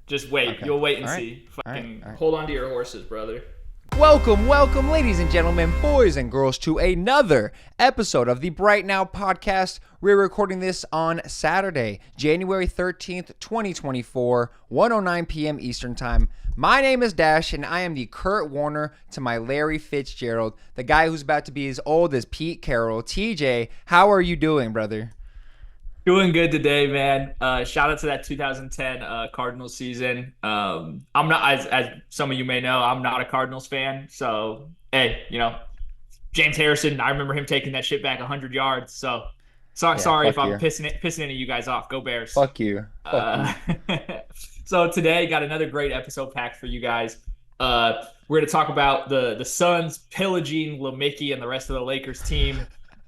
Just wait. Okay. You'll wait and All right. see. All right. Fucking All right. hold on to your horses, brother. Welcome, ladies and gentlemen, boys and girls, to another episode of the Bright Now podcast. We're recording this on Saturday, January 13th, 2024, 1:09 p.m. Eastern Time. My name is Dash, and I am the Kurt Warner to my Larry Fitzgerald, the guy who's about to be as old as Pete Carroll. TJ, how are you doing, brother? Doing good today, man. Shout out to that 2010 Cardinals season. I'm not, as some of you may know, I'm not a Cardinals fan. So, hey, James Harrison, I remember him taking that shit back 100 yards. So, sorry if fuck I'm you. pissing any of you guys off. Go Bears. Fuck you. Fuck you. So today, got another great episode packed for you guys. We're going to talk about the Suns pillaging LeMickey and the rest of the Lakers team.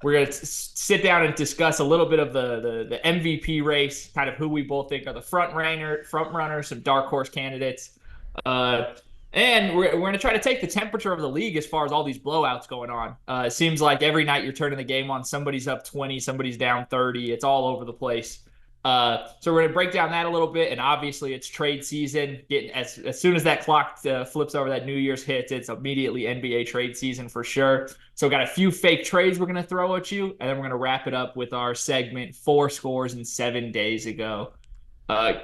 We're going to sit down and discuss a little bit of the MVP race, kind of who we both think are the front runners, some dark horse candidates. And we're going to try to take the temperature of the league as far as all these blowouts going on. It seems like every night you're turning the game on, somebody's up 20, somebody's down 30. It's all over the place. So we're going to break down that a little bit, and obviously it's trade season. As soon as that clock flips over, that New Year's hits, it's immediately NBA trade season for sure. So we've got a few fake trades we're going to throw at you, and then we're going to wrap it up with our segment, 4 scores in 7 days ago.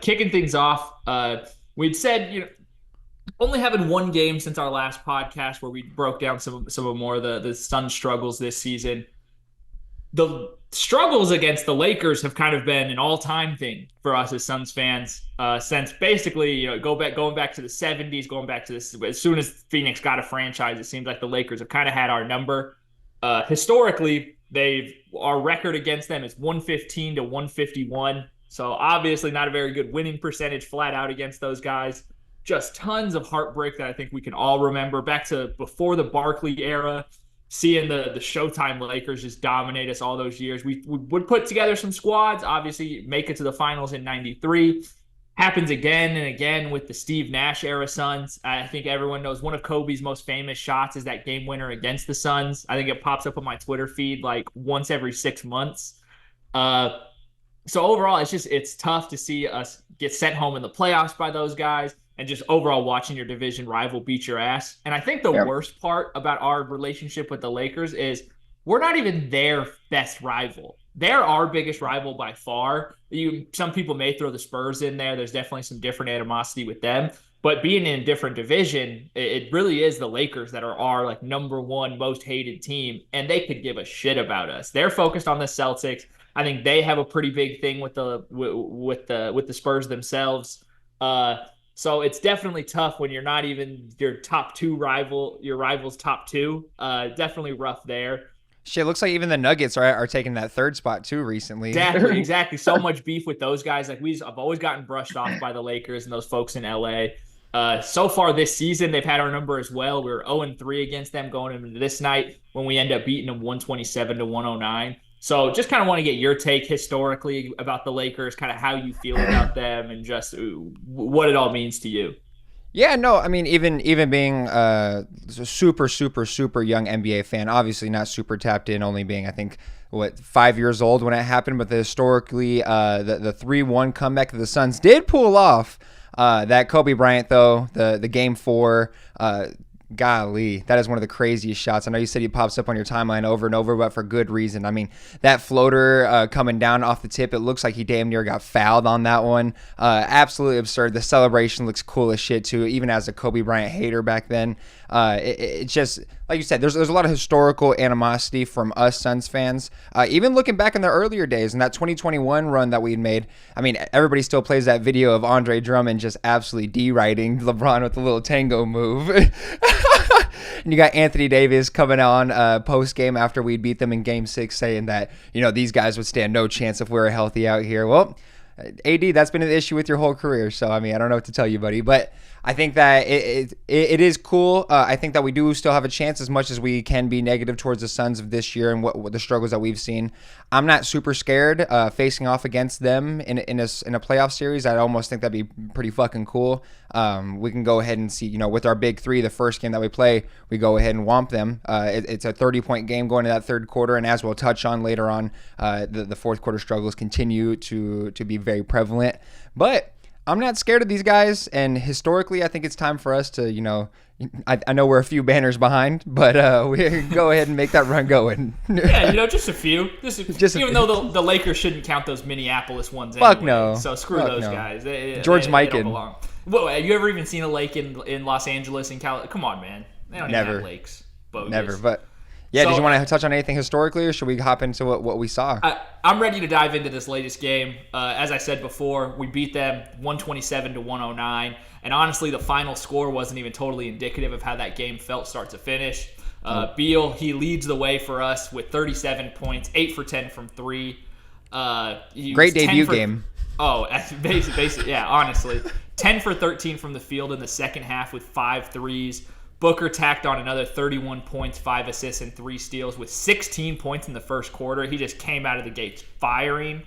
Kicking things off, we'd said, only having one game since our last podcast where we broke down some of more of the Suns struggles this season. The struggles against the Lakers have kind of been an all-time thing for us as Suns fans since basically, going back to the 70s, going back to this. As soon as Phoenix got a franchise, it seems like the Lakers have kind of had our number. Historically, our record against them is 115 to 151. So obviously not a very good winning percentage flat out against those guys. Just tons of heartbreak that I think we can all remember back to before the Barkley era. Seeing the Showtime Lakers just dominate us all those years. We would put together some squads, obviously make it to the finals in 93. Happens again and again with the Steve Nash era Suns. I think everyone knows one of Kobe's most famous shots is that game winner against the Suns. I think it pops up on my Twitter feed like once every 6 months. So overall, it's tough to see us get sent home in the playoffs by those guys. And just overall watching your division rival beat your ass. And I think the worst part about our relationship with the Lakers is we're not even their best rival. They're our biggest rival by far. Some people may throw the Spurs in there. There's definitely some different animosity with them. But being in a different division, it really is the Lakers that are our like number one most hated team. And they could give a shit about us. They're focused on the Celtics. I think they have a pretty big thing with the Spurs themselves. So it's definitely tough when you're not even your top two rival, your rival's top two. Definitely rough there. Shit, looks like even the Nuggets are taking that third spot too recently. Exactly. So much beef with those guys. Like I've always gotten brushed off by the Lakers and those folks in LA. So far this season, they've had our number as well. We were 0-3 against them going into this night when we end up beating them 127 to 109. So just kind of want to get your take historically about the Lakers, kind of how you feel about them and just what it all means to you. Yeah, no, I mean, even being a super young NBA fan, obviously not super tapped in, only being, I think, 5 years old when it happened, but historically, the 3-1 comeback that the Suns did pull off, that Kobe Bryant, though, the Game 4, golly, that is one of the craziest shots. I know you said he pops up on your timeline over and over, but for good reason. I mean, that floater coming down off the tip, it looks like he damn near got fouled on that one. Absolutely absurd. The celebration looks cool as shit, too, even as a Kobe Bryant hater back then. It just, like you said, there's a lot of historical animosity from us Suns fans. Even looking back in the earlier days in that 2021 run that we made, I mean, everybody still plays that video of Andre Drummond just absolutely deriding LeBron with the little tango move. And you got Anthony Davis coming on post-game after we beat them in Game 6 saying that, these guys would stand no chance if we were healthy out here. Well, AD, that's been an issue with your whole career. So, I mean, I don't know what to tell you, buddy. But I think that it is cool. I think that we do still have a chance as much as we can be negative towards the Suns of this year and what the struggles that we've seen. I'm not super scared facing off against them in a playoff series. I almost think that'd be pretty fucking cool. We can go ahead and see, with our big three, the first game that we play, we go ahead and whomp them. It's a 30-point game going to that third quarter, and as we'll touch on later on, the fourth quarter struggles continue to be very prevalent. But I'm not scared of these guys, and historically, I think it's time for us to, I know we're a few banners behind, but we go ahead and make that run going. Yeah, just a few. Even few. though the Lakers shouldn't count those Minneapolis ones Fuck anyway. no. So screw Fuck those no. guys. George They Mikan. don't belong. Well, have you ever even seen a lake in Los Angeles in California? Come on, man. They don't even have lakes. Bogus. Never, but... Yeah, So, did you want to touch on anything historically, or should we hop into what we saw? I'm ready to dive into this latest game. As I said before, we beat them 127 to 109, and honestly, the final score wasn't even totally indicative of how that game felt start to finish. Beal, he leads the way for us with 37 points, 8 for 10 from 3. Great debut game. Oh, basically, yeah, honestly. 10 for 13 from the field in the second half with 5 threes. Booker tacked on another 31 points, 5 assists, and 3 steals with 16 points in the first quarter. He just came out of the gates firing.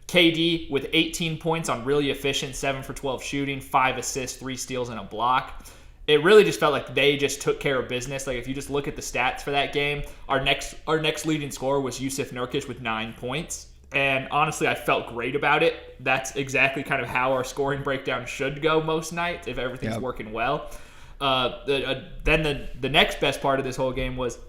KD with 18 points on really efficient 7 for 12 shooting, 5 assists, 3 steals, and a block. It really just felt like they just took care of business. Like if you just look at the stats for that game, our next leading scorer was Yusuf Nurkic with 9 points. And honestly, I felt great about it. That's exactly kind of how our scoring breakdown should go most nights if everything's working well. Then the next best part of this whole game was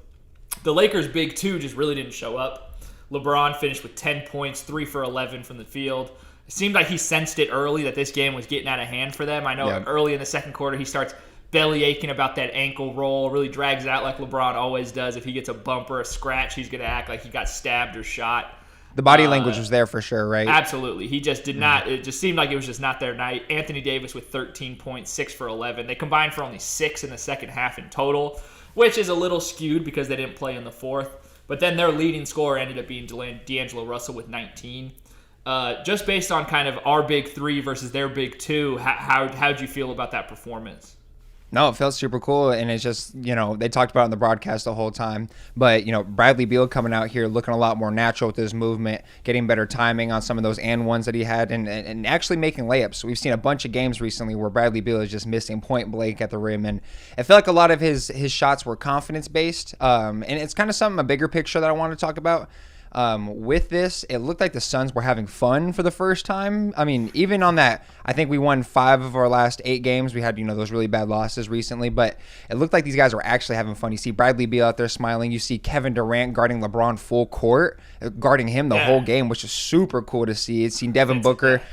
the Lakers' big two just really didn't show up. LeBron finished with 10 points, 3 for 11 from the field. It seemed like he sensed it early that this game was getting out of hand for them. I know early in the second quarter he starts belly aching about that ankle roll, really drags it out like LeBron always does. If he gets a bump or a scratch, he's going to act like he got stabbed or shot. The body language was there for sure, right? Absolutely. He just did not. It just seemed like it was just not their night. Anthony Davis with 13 points, 6 for 11. They combined for only 6 in the second half in total, which is a little skewed because they didn't play in the fourth. But then their leading scorer ended up being D'Angelo Russell with 19. Just based on kind of our big three versus their big two, how'd you feel about that performance? No, it felt super cool, and it's just, they talked about it in the broadcast the whole time, but, Bradley Beal coming out here looking a lot more natural with his movement, getting better timing on some of those and ones that he had, and actually making layups. We've seen a bunch of games recently where Bradley Beal is just missing point blank at the rim, and it felt like a lot of his shots were confidence-based, and it's kind of a bigger picture that I want to talk about. With this, it looked like the Suns were having fun for the first time. I mean, even on that, I think we won 5 of our last 8 games. We had, those really bad losses recently, but it looked like these guys were actually having fun. You see Bradley Beal out there smiling. You see Kevin Durant guarding LeBron full court, guarding him the whole game, which is super cool to see. It's seen Devin Booker.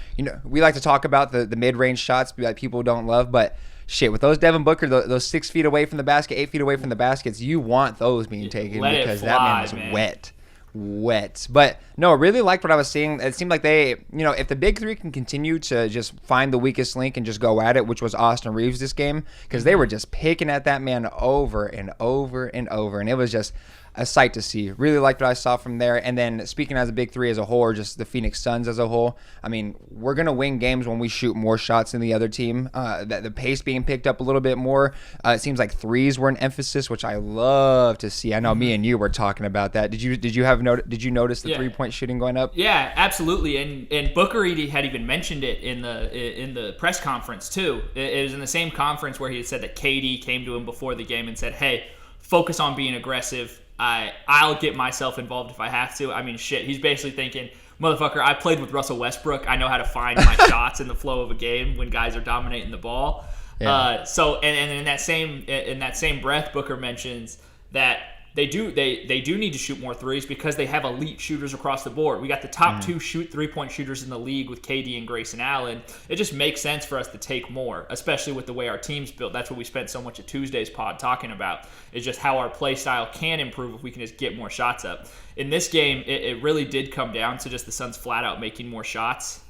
We like to talk about the mid-range shots that people don't love, but shit, with those Devin Booker, those 6 feet away from the basket, 8 feet away from the baskets, you want those being taken because that man is wet. But no, I really liked what I was seeing. It seemed like they, if the big three can continue to just find the weakest link and just go at it, which was Austin Reeves this game, because they were just picking at that man over and over and over, and it was just a sight to see. Really liked what I saw from there. And then speaking as a big three as a whole, or just the Phoenix Suns as a whole, I mean, we're going to win games when we shoot more shots than the other team. The pace being picked up a little bit more. It seems like threes were an emphasis, which I love to see. I know me and you were talking about that. Did you notice the 3-point shooting going up? Yeah, absolutely. And Booker had even mentioned it in the press conference too. It was in the same conference where he had said that KD came to him before the game and said, "Hey, focus on being aggressive. I'll get myself involved if I have to." I mean, shit, he's basically thinking, motherfucker, I played with Russell Westbrook. I know how to find my shots in the flow of a game when guys are dominating the ball. Yeah. And in that same breath, Booker mentions that they do need to shoot more threes because they have elite shooters across the board. We got the top 2 3-point shooters in the league with KD and Grayson Allen. It just makes sense for us to take more, especially with the way our team's built. That's what we spent so much of Tuesday's pod talking about, is just how our play style can improve if we can just get more shots up. In this game, it really did come down to just the Suns flat out making more shots.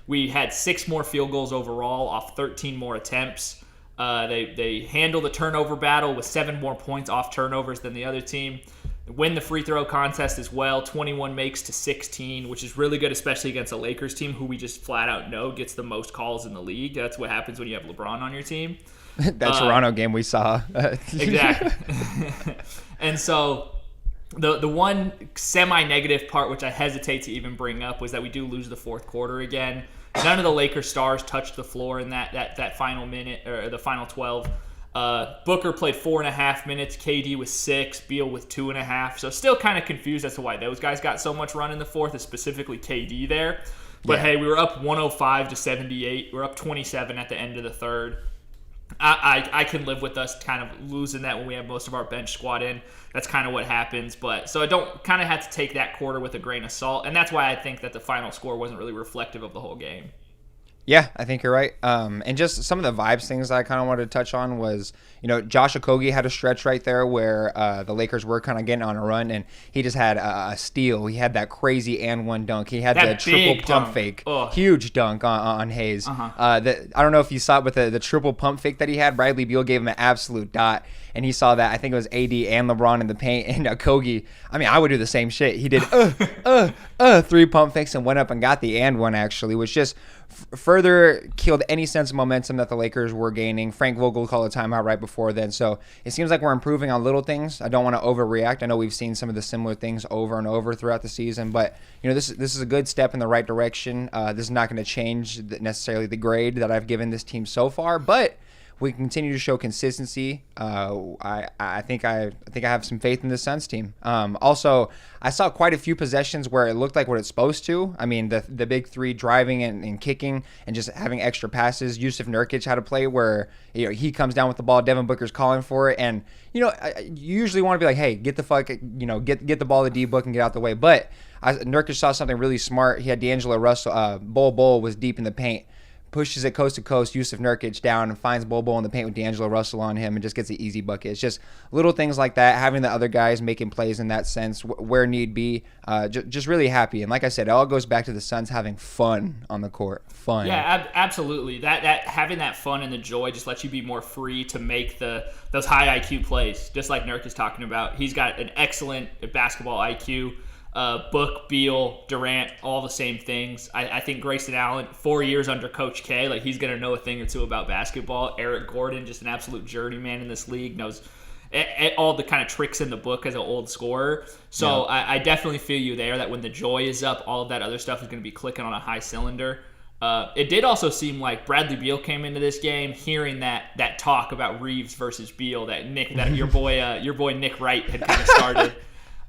We had 6 more field goals overall off 13 more attempts. They handle the turnover battle with 7 more points off turnovers than the other team. Win the free throw contest as well, 21 makes to 16, which is really good, especially against a Lakers team who we just flat out know gets the most calls in the league. That's what happens when you have LeBron on your team. That Toronto game we saw. Exactly. And so the one semi-negative part, which I hesitate to even bring up, was that we do lose the fourth quarter again. None of the Lakers stars touched the floor in that final minute, or the final 12. Booker played 4.5 minutes. KD with 6. Beal with 2.5. So still kind of confused as to why those guys got so much run in the fourth, specifically KD there. But Yeah. hey, we were up 105-78. We're up 27 at the end of the third. I can live with us kind of losing that when we have most of our bench squad in. That's kind of what happens. But so I don't kind of have to take that quarter with a grain of salt. And that's why I think that the final score wasn't really reflective of the whole game. Yeah, I think you're right. And just some of the vibes things that I kind of wanted to touch on was, Josh Okogie had a stretch right there where the Lakers were kind of getting on a run, and he just had a steal. He had that crazy and one dunk. He had That the triple big pump dunk. fake, Ugh. huge dunk on Hayes. I don't know if you saw it, but the triple pump fake that he had, Bradley Beal gave him an absolute dot. And he saw that. I think it was AD and LeBron in the paint. And Okogie, I would do the same shit. He did 3 pump fakes and went up and got the and one, actually, which just further killed any sense of momentum that the Lakers were gaining. Frank Vogel called a timeout right before then. So it seems like we're improving on little things. I don't want to overreact. I know we've seen some of the similar things over and over throughout the season. But, this is a good step in the right direction. This is not going to change necessarily the grade that I've given this team so far. But we continue to show consistency. I think I have some faith in the Suns team. Also, I saw quite a few possessions where it looked like what it's supposed to. The big three driving and kicking and just having extra passes. Yusuf Nurkic had a play where he comes down with the ball. Devin Booker's calling for it, and you usually want to be like, hey, get the fuck, get the ball to D Book and get out the way. But Nurkic saw something really smart. He had D'Angelo Russell. Bol was deep in the paint. Pushes it coast to coast, Yusuf Nurkic down and finds Bol in the paint with D'Angelo Russell on him and just gets an easy bucket. It's just little things like that, having the other guys making plays in that sense where need be. Just really happy. And like I said, it all goes back to the Suns having fun on the court. Fun. Yeah, absolutely. That having that fun and the joy just lets you be more free to make those high IQ plays, just like Nurk is talking about. He's got an excellent basketball IQ. Book, Beal, Durant, all the same things. I think Grayson Allen, 4 years under Coach K, he's going to know a thing or two about basketball. Eric Gordon, just an absolute journeyman in this league, knows all the kind of tricks in the book as an old scorer. So yeah. I definitely feel you there that when the joy is up, all of that other stuff is going to be clicking on a high cylinder. It did also seem like Bradley Beal came into this game hearing that talk about Reeves versus Beal that your boy Nick Wright had kind of started.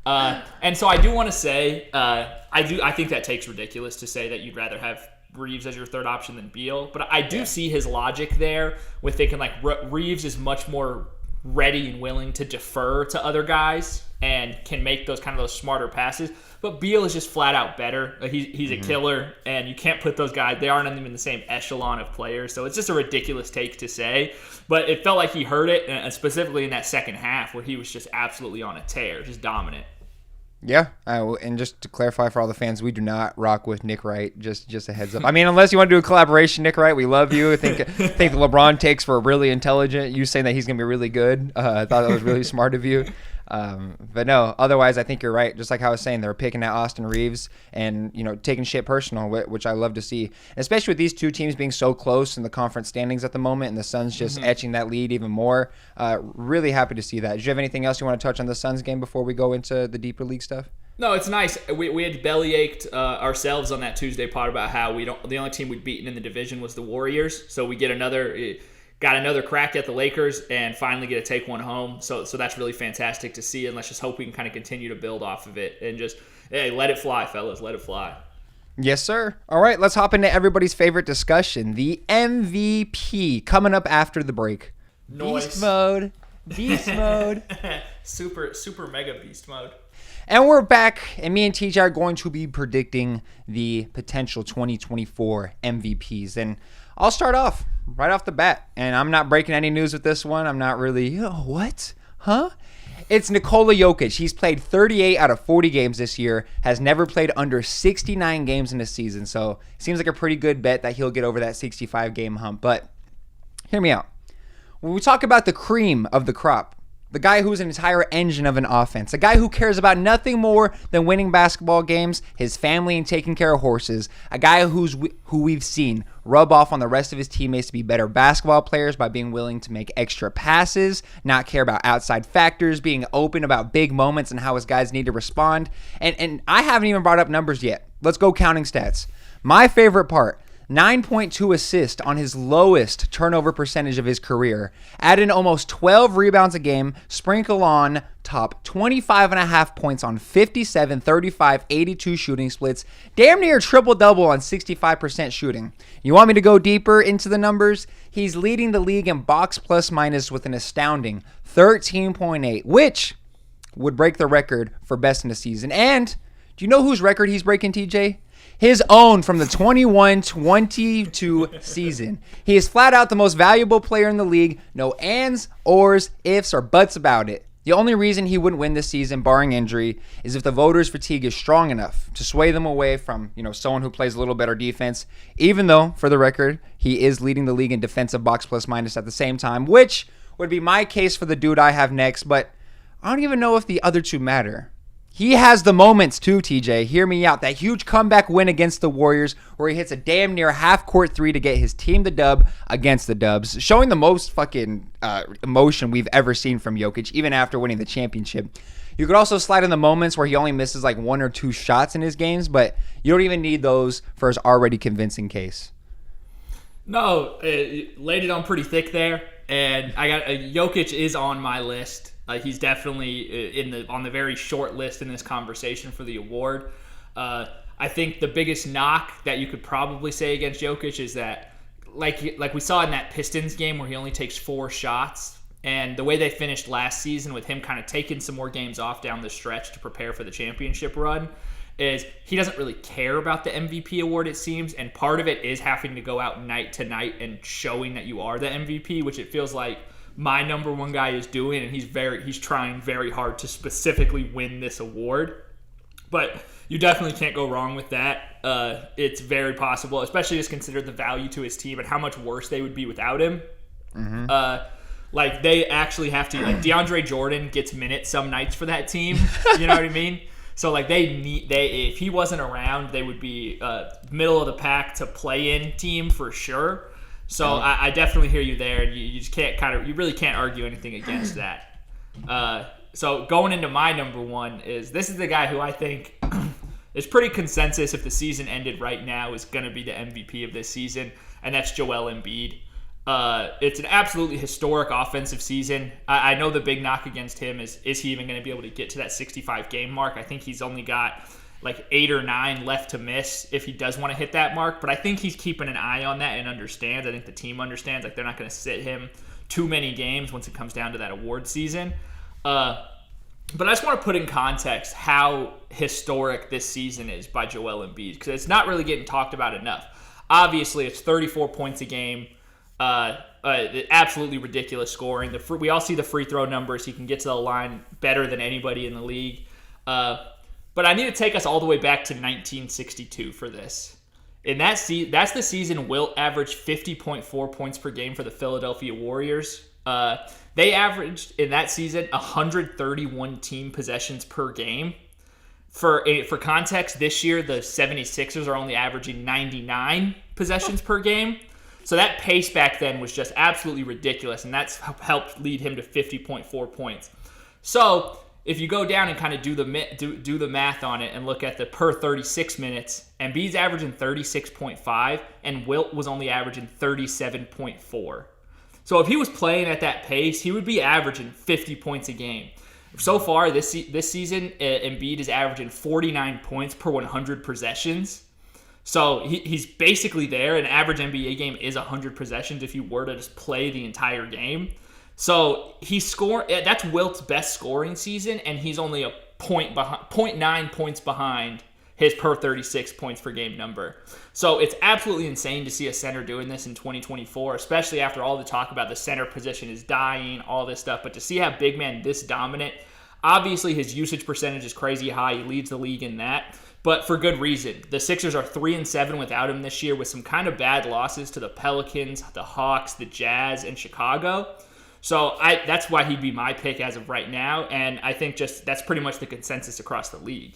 And so I do want to say, I think that takes ridiculous to say that you'd rather have Reeves as your third option than Beal, but I do see his logic there with thinking Reeves is much more ready and willing to defer to other guys and can make those smarter passes. But Beal is just flat out better. He's a killer, and you can't put those guys. They aren't even in the same echelon of players. So it's just a ridiculous take to say. But it felt like he heard it, and specifically in that second half where he was just absolutely on a tear, just dominant. Yeah, and just to clarify for all the fans, we do not rock with Nick Wright. Just a heads up. Unless you want to do a collaboration, Nick Wright, we love you. I think the LeBron takes were really intelligent. You saying that he's gonna be really good, I thought that was really smart of you. But no, otherwise I think you're right. Just like how I was saying, they're picking at Austin Reeves and taking shit personal, which I love to see. And especially with these two teams being so close in the conference standings at the moment, and the Suns just etching that lead even more. Really happy to see that. Do you have anything else you want to touch on the Suns game before we go into the deeper league stuff? No, it's nice. We had bellyached ourselves on that Tuesday pod about how the only team we'd beaten in the division was the Warriors. So we got another crack at the Lakers and finally get to take one home. So that's really fantastic to see, and let's just hope we can kind of continue to build off of it and just, hey, let it fly, fellas. Let it fly. Yes, sir. All right, let's hop into everybody's favorite discussion, the MVP, coming up after the break. Noise. Beast mode. Beast mode. Super mega beast mode. And we're back, and me and TJ are going to be predicting the potential 2024 MVPs. And I'll start off right off the bat, and I'm not breaking any news with this one. I'm not really, what? Huh? It's Nikola Jokic. He's played 38 out of 40 games this year, has never played under 69 games in a season, so it seems like a pretty good bet that he'll get over that 65-game hump. But hear me out. When we talk about the cream of the crop, the guy who's an entire engine of an offense, a guy who cares about nothing more than winning basketball games, his family, and taking care of horses, a guy who we've seen rub off on the rest of his teammates to be better basketball players by being willing to make extra passes, not care about outside factors, being open about big moments and how his guys need to respond. And I haven't even brought up numbers yet. Let's go counting stats. My favorite part, 9.2 assists on his lowest turnover percentage of his career. Add in almost 12 rebounds a game, sprinkle on top 25.5 points on 57, 35, 82 shooting splits. Damn near triple-double on 65% shooting. You want me to go deeper into the numbers? He's leading the league in box plus minus with an astounding 13.8, which would break the record for best in a season. And do you know whose record he's breaking, TJ? His own from the 21-22 season. He is flat out the most valuable player in the league. No ands, ors, ifs, or buts about it. The only reason he wouldn't win this season, barring injury, is if the voters' fatigue is strong enough to sway them away from, someone who plays a little better defense. Even though, for the record, he is leading the league in defensive box plus minus at the same time, which would be my case for the dude I have next. But I don't even know if the other two matter. He has the moments too, TJ. Hear me out. That huge comeback win against the Warriors where he hits a damn near half-court three to get his team the dub against the Dubs, showing the most fucking emotion we've ever seen from Jokic, even after winning the championship. You could also slide in the moments where he only misses like one or two shots in his games, but you don't even need those for his already convincing case. No, laid it on pretty thick there, and I got Jokic is on my list. He's definitely on the very short list in this conversation for the award. I think the biggest knock that you could probably say against Jokic is that, like we saw in that Pistons game where he only takes 4 shots, and the way they finished last season with him kind of taking some more games off down the stretch to prepare for the championship run, is he doesn't really care about the MVP award, it seems, and part of it is having to go out night to night and showing that you are the MVP, which it feels like my number one guy is doing, and he's trying very hard to specifically win this award. But you definitely can't go wrong with that. It's very possible, especially just consider the value to his team and how much worse they would be without him. Mm-hmm. They actually have to, DeAndre Jordan gets minutes some nights for that team. You know what I mean? So if he wasn't around, they would be middle of the pack to play in team for sure. So I definitely hear you there, and you just can't you really can't argue anything against that. So going into my number one this is the guy who I think is pretty consensus if the season ended right now is going to be the MVP of this season, and that's Joel Embiid. It's an absolutely historic offensive season. I know the big knock against him is he even going to be able to get to that 65 game mark? I think he's only got like 8 or 9 left to miss if he does want to hit that mark. But I think he's keeping an eye on that and understands. I think the team understands. Like, they're not going to sit him too many games once it comes down to that award season. But I just want to put in context how historic this season is by Joel Embiid, because it's not really getting talked about enough. Obviously, it's 34 points a game. Absolutely ridiculous scoring. We all see the free throw numbers. He can get to the line better than anybody in the league. But I need to take us all the way back to 1962 for this. In that's the season Wilt averaged 50.4 points per game for the Philadelphia Warriors. They averaged in that season 131 team possessions per game. For context, this year the 76ers are only averaging 99 possessions per game. So that pace back then was just absolutely ridiculous, and that's helped lead him to 50.4 points. So if you go down and kind of do the math on it and look at the per 36 minutes, Embiid's averaging 36.5, and Wilt was only averaging 37.4. So if he was playing at that pace, he would be averaging 50 points a game. So far this season, Embiid is averaging 49 points per 100 possessions. So he's basically there. An average NBA game is 100 possessions if you were to just play the entire game. So that's Wilt's best scoring season, and he's only a 0.9 points behind his per 36 points per game number. So it's absolutely insane to see a center doing this in 2024, especially after all the talk about the center position is dying, all this stuff. But to see how big man this dominant, obviously his usage percentage is crazy high. He leads the league in that, but for good reason. The Sixers are 3-7 without him this year, with some kind of bad losses to the Pelicans, the Hawks, the Jazz, and Chicago. So that's why he'd be my pick as of right now, and I think just that's pretty much the consensus across the league.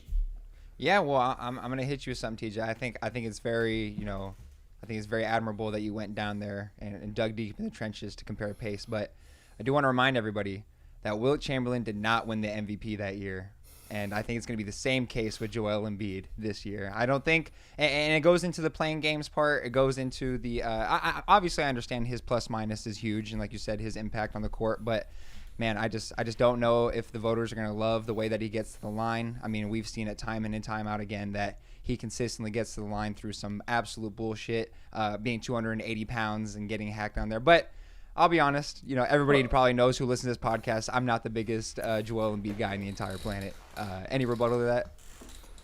Yeah, well, I'm gonna hit you with something, TJ. I think it's very it's very admirable that you went down there and dug deep in the trenches to compare pace. But I do want to remind everybody that Wilt Chamberlain did not win the MVP that year. And I think it's going to be the same case with Joel Embiid this year. I don't think, and it goes into the playing games part. It goes into the, obviously I understand his plus minus is huge. And like you said, his impact on the court. But man, I just don't know if the voters are going to love the way that he gets to the line. I mean, we've seen it time in and time out again that he consistently gets to the line through some absolute bullshit, being 280 pounds and getting hacked on there. But I'll be honest, everybody probably knows who listens to this podcast. I'm not the biggest Joel Embiid guy in the entire planet. Any rebuttal to that?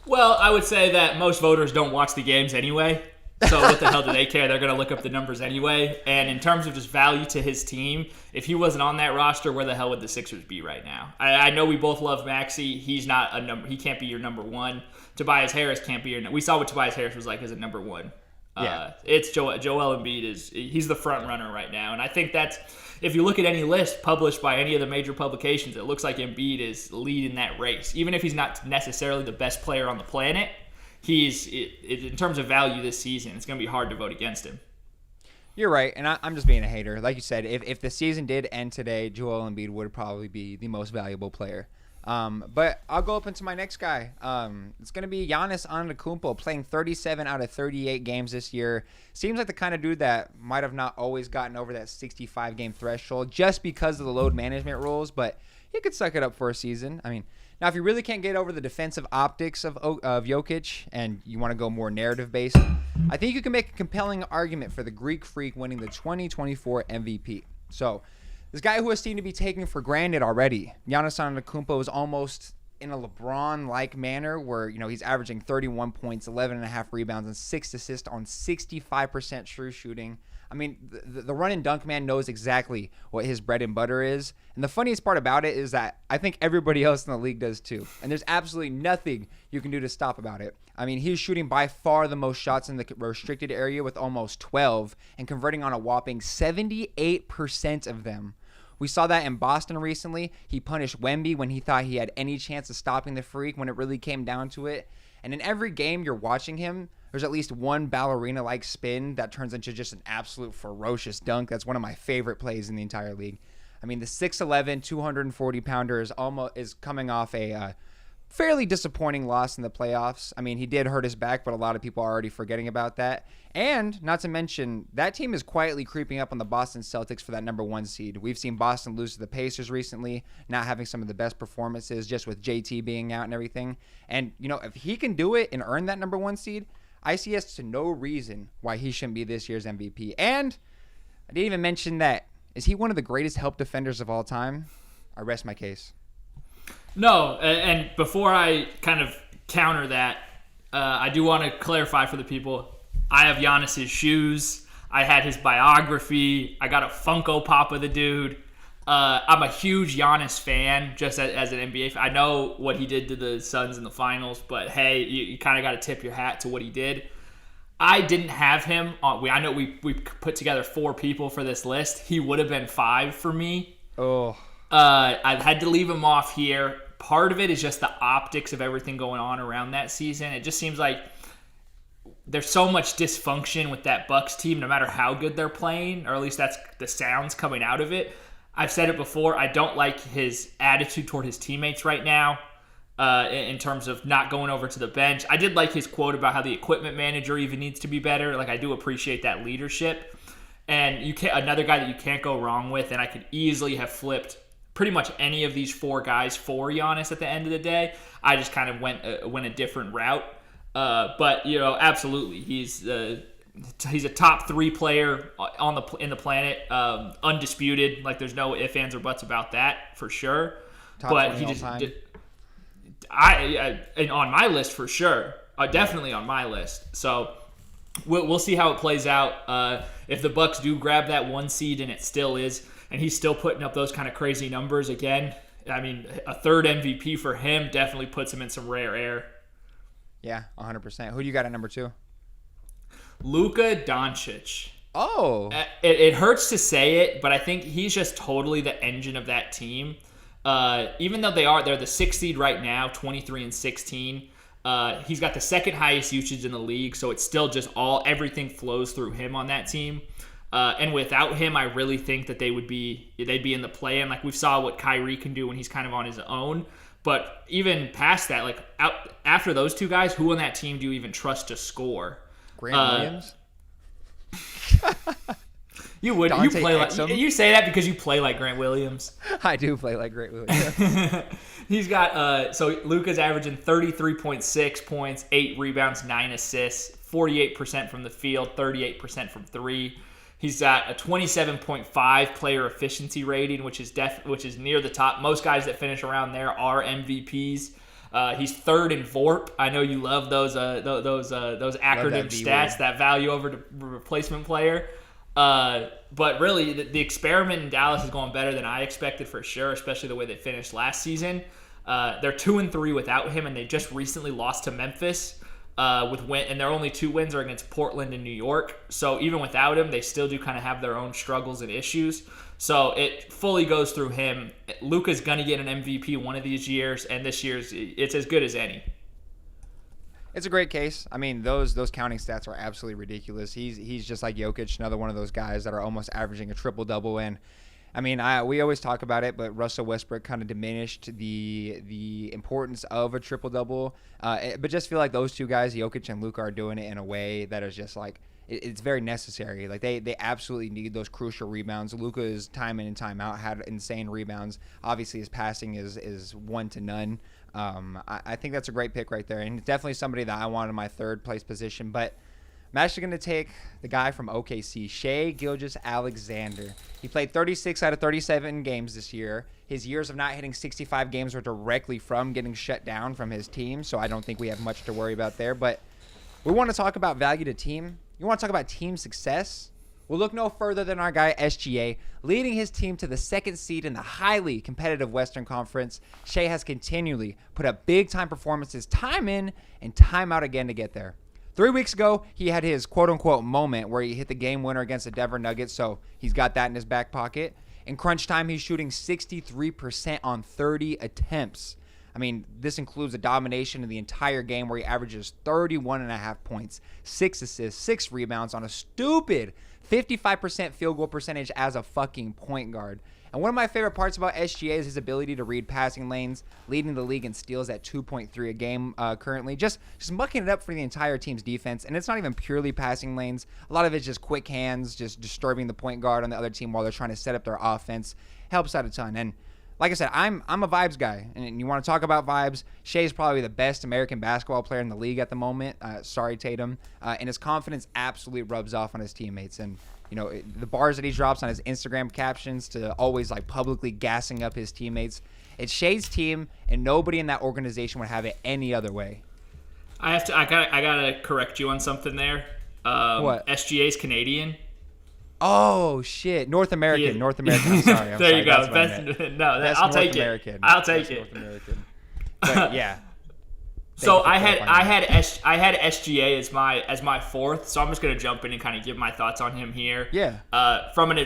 Well, I would say that most voters don't watch the games anyway. So what the hell do they care? They're going to look up the numbers anyway. And in terms of just value to his team, if he wasn't on that roster, where the hell would the Sixers be right now? I know we both love Maxey. He's not a number. He can't be your number one. Tobias Harris can't be your. We saw what Tobias Harris was like as a number one. Yeah. It's Joel Embiid he's the front runner right now, and I think that's, if you look at any list published by any of the major publications, it looks like Embiid is leading that race. Even if he's not necessarily the best player on the planet, he's in terms of value this season, it's going to be hard to vote against him. You're right, and I'm just being a hater. Like you said, if the season did end today, Joel Embiid would probably be the most valuable player. But I'll go up into my next guy. It's going to be Giannis Antetokounmpo, playing 37 out of 38 games this year. Seems like the kind of dude that might have not always gotten over that 65-game threshold just because of the load management rules, but he could suck it up for a season. I mean, now if you really can't get over the defensive optics of Jokic and you want to go more narrative-based, I think you can make a compelling argument for the Greek Freak winning the 2024 MVP. So, this guy who is seen to be taken for granted already, Giannis Antetokounmpo, is almost in a LeBron-like manner where, he's averaging 31 points, 11.5 rebounds, and 6 assists on 65% true shooting. I mean, the run and dunk man knows exactly what his bread and butter is. And the funniest part about it is that I think everybody else in the league does too. And there's absolutely nothing you can do to stop about it. I mean, he's shooting by far the most shots in the restricted area with almost 12 and converting on a whopping 78% of them. We saw that in Boston recently. He punished Wemby when he thought he had any chance of stopping the Freak when it really came down to it. And in every game you're watching him, there's at least one ballerina-like spin that turns into just an absolute ferocious dunk. That's one of my favorite plays in the entire league. I mean, the 6'11", 240-pounder is coming off a fairly disappointing loss in the playoffs. I mean, he did hurt his back, but a lot of people are already forgetting about that. And not to mention, that team is quietly creeping up on the Boston Celtics for that number 1 seed. We've seen Boston lose to the Pacers recently, not having some of the best performances, just with JT being out and everything. And, if he can do it and earn that number 1 seed, I see as to no reason why he shouldn't be this year's MVP. And I didn't even mention that. Is he one of the greatest help defenders of all time? I rest my case. No, and before I kind of counter that, I do want to clarify for the people. I have Giannis's shoes. I had his biography. I got a Funko Pop of the dude. I'm a huge Giannis fan, just as an NBA fan. I know what he did to the Suns in the finals, but hey, you kind of got to tip your hat to what he did. I didn't have him. I know we put together 4 people for this list. He would have been 5 for me. Oh. I had to leave him off here. Part of it is just the optics of everything going on around that season. It just seems like there's so much dysfunction with that Bucks team, no matter how good they're playing, or at least that's the sounds coming out of it. I've said it before. I don't like his attitude toward his teammates right now in terms of not going over to the bench. I did like his quote about how the equipment manager even needs to be better. Like, I do appreciate that leadership. And another guy that you can't go wrong with, and I could easily have flipped pretty much any of these 4 guys for Giannis at the end of the day. I just kind of went a different route. But absolutely, he's a top 3 player in the planet, undisputed. Like, there's no ifs, ands, or buts about that for sure. But he just and on my list for sure, definitely on my list. So we'll see how it plays out. If the Bucks do grab that 1 seed, and it still is, and he's still putting up those kind of crazy numbers again, I mean, a 3rd MVP for him definitely puts him in some rare air. Yeah, 100%. Who do you got at number 2? Luka Doncic. Oh. It hurts to say it, but I think he's just totally the engine of that team. Even though they're the 6th seed right now, 23-16. He's got the 2nd highest usage in the league, so it's still just everything flows through him on that team. And without him, I really think that they'd be in the play-in. Like, we saw what Kyrie can do when he's kind of on his own. But even past that, like after those two guys, who on that team do you even trust to score? Grant Williams. You would. Dante You play Exum. like you say that because you play like Grant Williams. I do play like Grant Williams. He's got so Luka's averaging 33.6 points, 8 rebounds, 9 assists, 48% from the field, 38% from three. He's got a 27.5 player efficiency rating, which is near the top. Most guys that finish around there are MVPs. He's third in VORP. I know you love those acronym stats, that value over the replacement player. But really, the experiment in Dallas is going better than I expected for sure, especially the way they finished last season. They're 2-3 without him, and they just recently lost to Memphis. And their only 2 wins are against Portland and New York. So even without him, they still do kind of have their own struggles and issues. So it fully goes through him. Luka's gonna get an MVP one of these years, and this year's it's as good as any. It's a great case. I mean, those counting stats are absolutely ridiculous. He's just like Jokic, another one of those guys that are almost averaging a triple-double. And I mean, we always talk about it, but Russell Westbrook kind of diminished the importance of a triple-double. But just feel like those two guys, Jokic and Luka, are doing it in a way that is just like it's very necessary. Like they absolutely need those crucial rebounds. Luka is time in and time out had insane rebounds. Obviously, his passing is 1 to none. I think that's a great pick right there, and definitely somebody that I want in my third place position. But I'm actually going to take the guy from OKC, Shai Gilgeous-Alexander. He played 36 out of 37 games this year. His years of not hitting 65 games were directly from getting shut down from his team, so I don't think we have much to worry about there. But we want to talk about value to team. You want to talk about team success? We'll look no further than our guy SGA, leading his team to the 2nd seed in the highly competitive Western Conference. Shai has continually put up big-time performances time in and time out again to get there. 3 weeks ago, he had his quote-unquote moment where he hit the game winner against the Denver Nuggets, so he's got that in his back pocket. In crunch time, he's shooting 63% on 30 attempts. I mean, this includes a domination in the entire game where he averages 31.5 points, 6 assists, 6 rebounds on a stupid 55% field goal percentage as a fucking point guard. And one of my favorite parts about SGA is his ability to read passing lanes, leading the league in steals at 2.3 a game currently. Just mucking it up for the entire team's defense. And it's not even purely passing lanes. A lot of it's just quick hands, just disturbing the point guard on the other team while they're trying to set up their offense. Helps out a ton. And like I said, I'm a vibes guy, and you want to talk about vibes. Shai is probably the best American basketball player in the league at the moment. Sorry, Tatum. And his confidence absolutely rubs off on his teammates. And you know, the bars that he drops on his Instagram captions to always like publicly gassing up his teammates. It's Shai's team, and nobody in that organization would have it any other way. I gotta correct you on something there. What? SGA's Canadian. Oh shit, North American. I'm sorry. There you go. I'll North take American. it. I'll take it. North American. But yeah. So I had SGA as my fourth. So I'm just gonna jump in and kind of give my thoughts on him here. Yeah.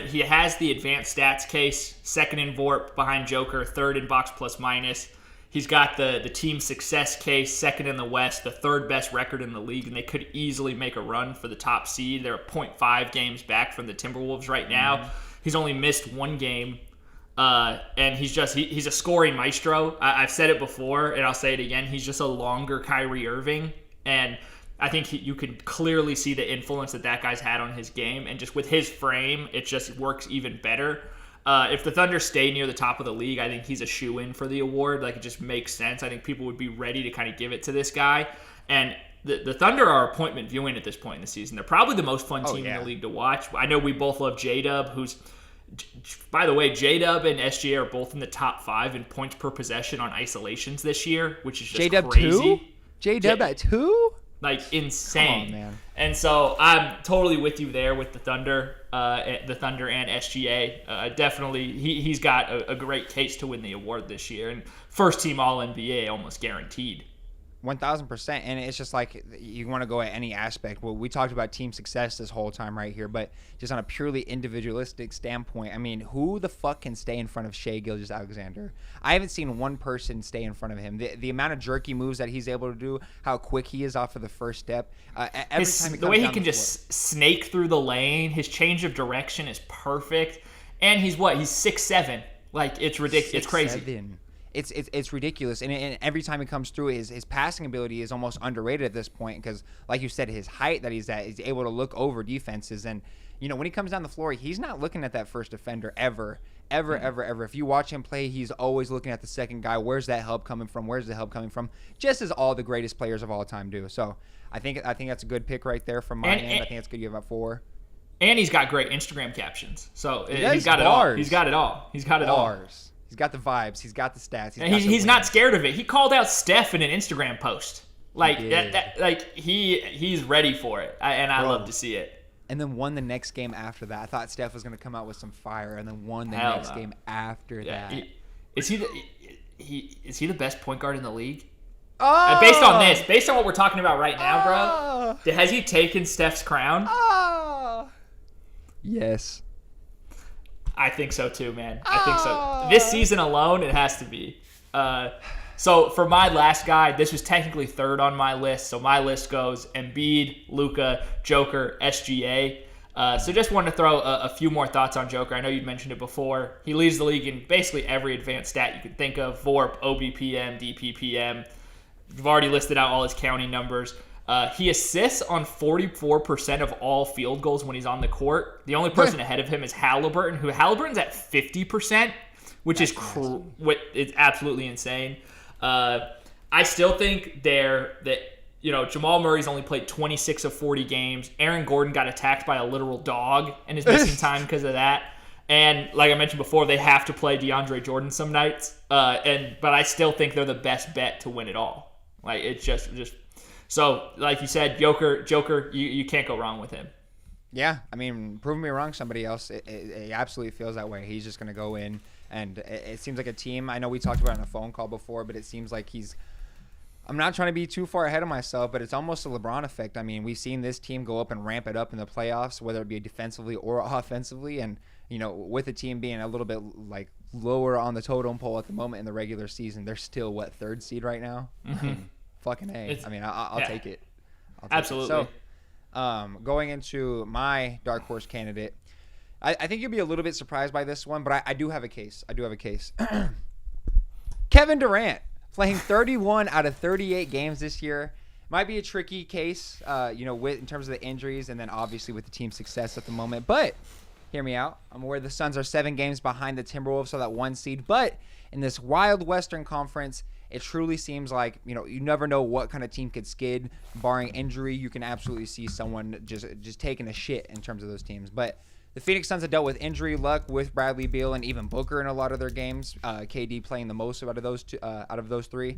He has the advanced stats case, 2nd in VORP behind Joker, 3rd in box plus minus. He's got the team success case, 2nd in the West, the 3rd best record in the league, and they could easily make a run for the top seed. They're 0.5 games back from the Timberwolves right now. Mm-hmm. He's only missed 1 game. And he's a scoring maestro. I've said it before, and I'll say it again. He's just a longer Kyrie Irving, and I think you can clearly see the influence that guy's had on his game. And just with his frame, it just works even better. If the Thunder stay near the top of the league, I think he's a shoe-in for the award. Like, it just makes sense. I think people would be ready to kind of give it to this guy. And the Thunder are appointment viewing at this point in the season. They're probably the most fun team in the league to watch. I know we both love J-Dub, who's... By the way, J-Dub and SGA are both in the top 5 in points per possession on isolations this year, which is just J-Dub crazy. J-Dub at 2? Like, insane. Come on, man. And so I'm totally with you there with the Thunder and SGA. Definitely, he's got a great case to win the award this year. And first team All-NBA almost guaranteed. 1,000%. And it's just like you want to go at any aspect. Well, we talked about team success this whole time right here, but just on a purely individualistic standpoint, I mean, who the fuck can stay in front of Shai Gilgeous-Alexander? I haven't seen one person stay in front of him. The amount of jerky moves that he's able to do, how quick he is off of the first step. The way he can just snake through the lane, his change of direction is perfect. And he's 6'7". Like, it's ridiculous. It's crazy. it's ridiculous. And every time he comes through, his passing ability is almost underrated at this point because, like you said, his height that he's at, he's able to look over defenses. And, when he comes down the floor, he's not looking at that first defender ever. If you watch him play, he's always looking at the second guy. Where's that help coming from? Just as all the greatest players of all time do. So I think that's a good pick right there from my end. I think that's good. You have about 4. And he's got great Instagram captions. So he's got it all. He's got it all. He's got the vibes. He's got the stats. He's not scared of it. He called out Steph in an Instagram post. He's ready for it. I love to see it. And then won the next game after that. I thought Steph was going to come out with some fire, and then won the next game after that. Is he the best point guard in the league? Oh! Based on what we're talking about right now, bro, has he taken Steph's crown? Oh! Yes. I think so too, man. I think so. This season alone, it has to be. So for my last guy, this was technically third on my list. So my list goes Embiid, Luka, Joker, SGA. So just wanted to throw a few more thoughts on Joker. I know you'd mentioned it before. He leads the league in basically every advanced stat you could think of: VORP, OBPM, DPPM. You've already listed out all his counting numbers. He assists on 44% of all field goals when he's on the court. The only person ahead of him is Halliburton, Halliburton's at 50%, which is it's absolutely insane. I still think Jamal Murray's only played 26 of 40 games. Aaron Gordon got attacked by a literal dog and is missing time because of that. And like I mentioned before, they have to play DeAndre Jordan some nights. But I still think they're the best bet to win it all. Like it's just so like you said, Joker, you can't go wrong with him. Yeah, I mean, prove me wrong, somebody else. It absolutely feels that way. He's just going to go in, and it seems like a team. I know we talked about it on a phone call before, but it seems like I'm not trying to be too far ahead of myself, but it's almost a LeBron effect. I mean, we've seen this team go up and ramp it up in the playoffs, whether it be defensively or offensively, and with the team being a little bit like lower on the totem pole at the moment in the regular season, they're still third seed right now. Mm-hmm. I mean, fucking A. I'll take it. Absolutely. So, going into my dark horse candidate, I think you'll be a little bit surprised by this one, but I do have a case. Kevin Durant playing 31 out of 38 games this year. Might be a tricky case, in terms of the injuries and then obviously with the team's success at the moment. But hear me out. I'm aware the Suns are 7 games behind the Timberwolves, so that 1 seed. But in this wild Western Conference, it truly seems like, you never know what kind of team could skid. Barring injury, you can absolutely see someone just taking a shit in terms of those teams. But the Phoenix Suns have dealt with injury luck with Bradley Beal and even Booker in a lot of their games. KD playing the most out of those 3.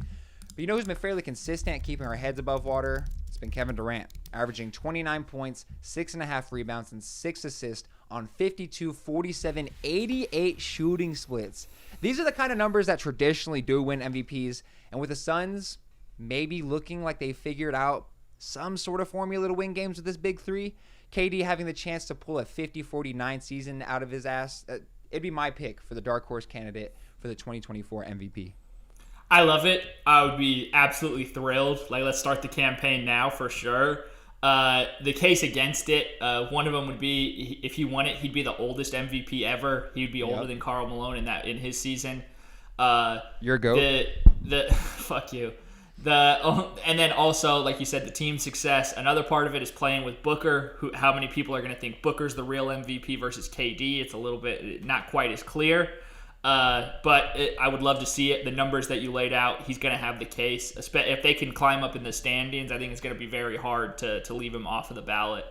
But who's been fairly consistent at keeping our heads above water? It's been Kevin Durant, averaging 29 points, 6.5 rebounds, and 6 assists on 52, 47, 88 shooting splits. These are the kind of numbers that traditionally do win MVPs. And with the Suns maybe looking like they figured out some sort of formula to win games with this big 3, KD having the chance to pull a 50-49 season out of his ass, it'd be my pick for the dark horse candidate for the 2024 MVP. I love it. I would be absolutely thrilled. Let's start the campaign now for sure. The case against it, one of them would be if he won it, he'd be the oldest MVP ever. He would be older than Karl Malone in his season. Your GOAT. Fuck you. And then also, like you said, the team success. Another part of it is playing with Booker. How many people are going to think Booker's the real MVP versus KD? It's a little bit not quite as clear. I would love to see it. The numbers that you laid out, he's going to have the case. If they can climb up in the standings, I think it's going to be very hard to leave him off of the ballot.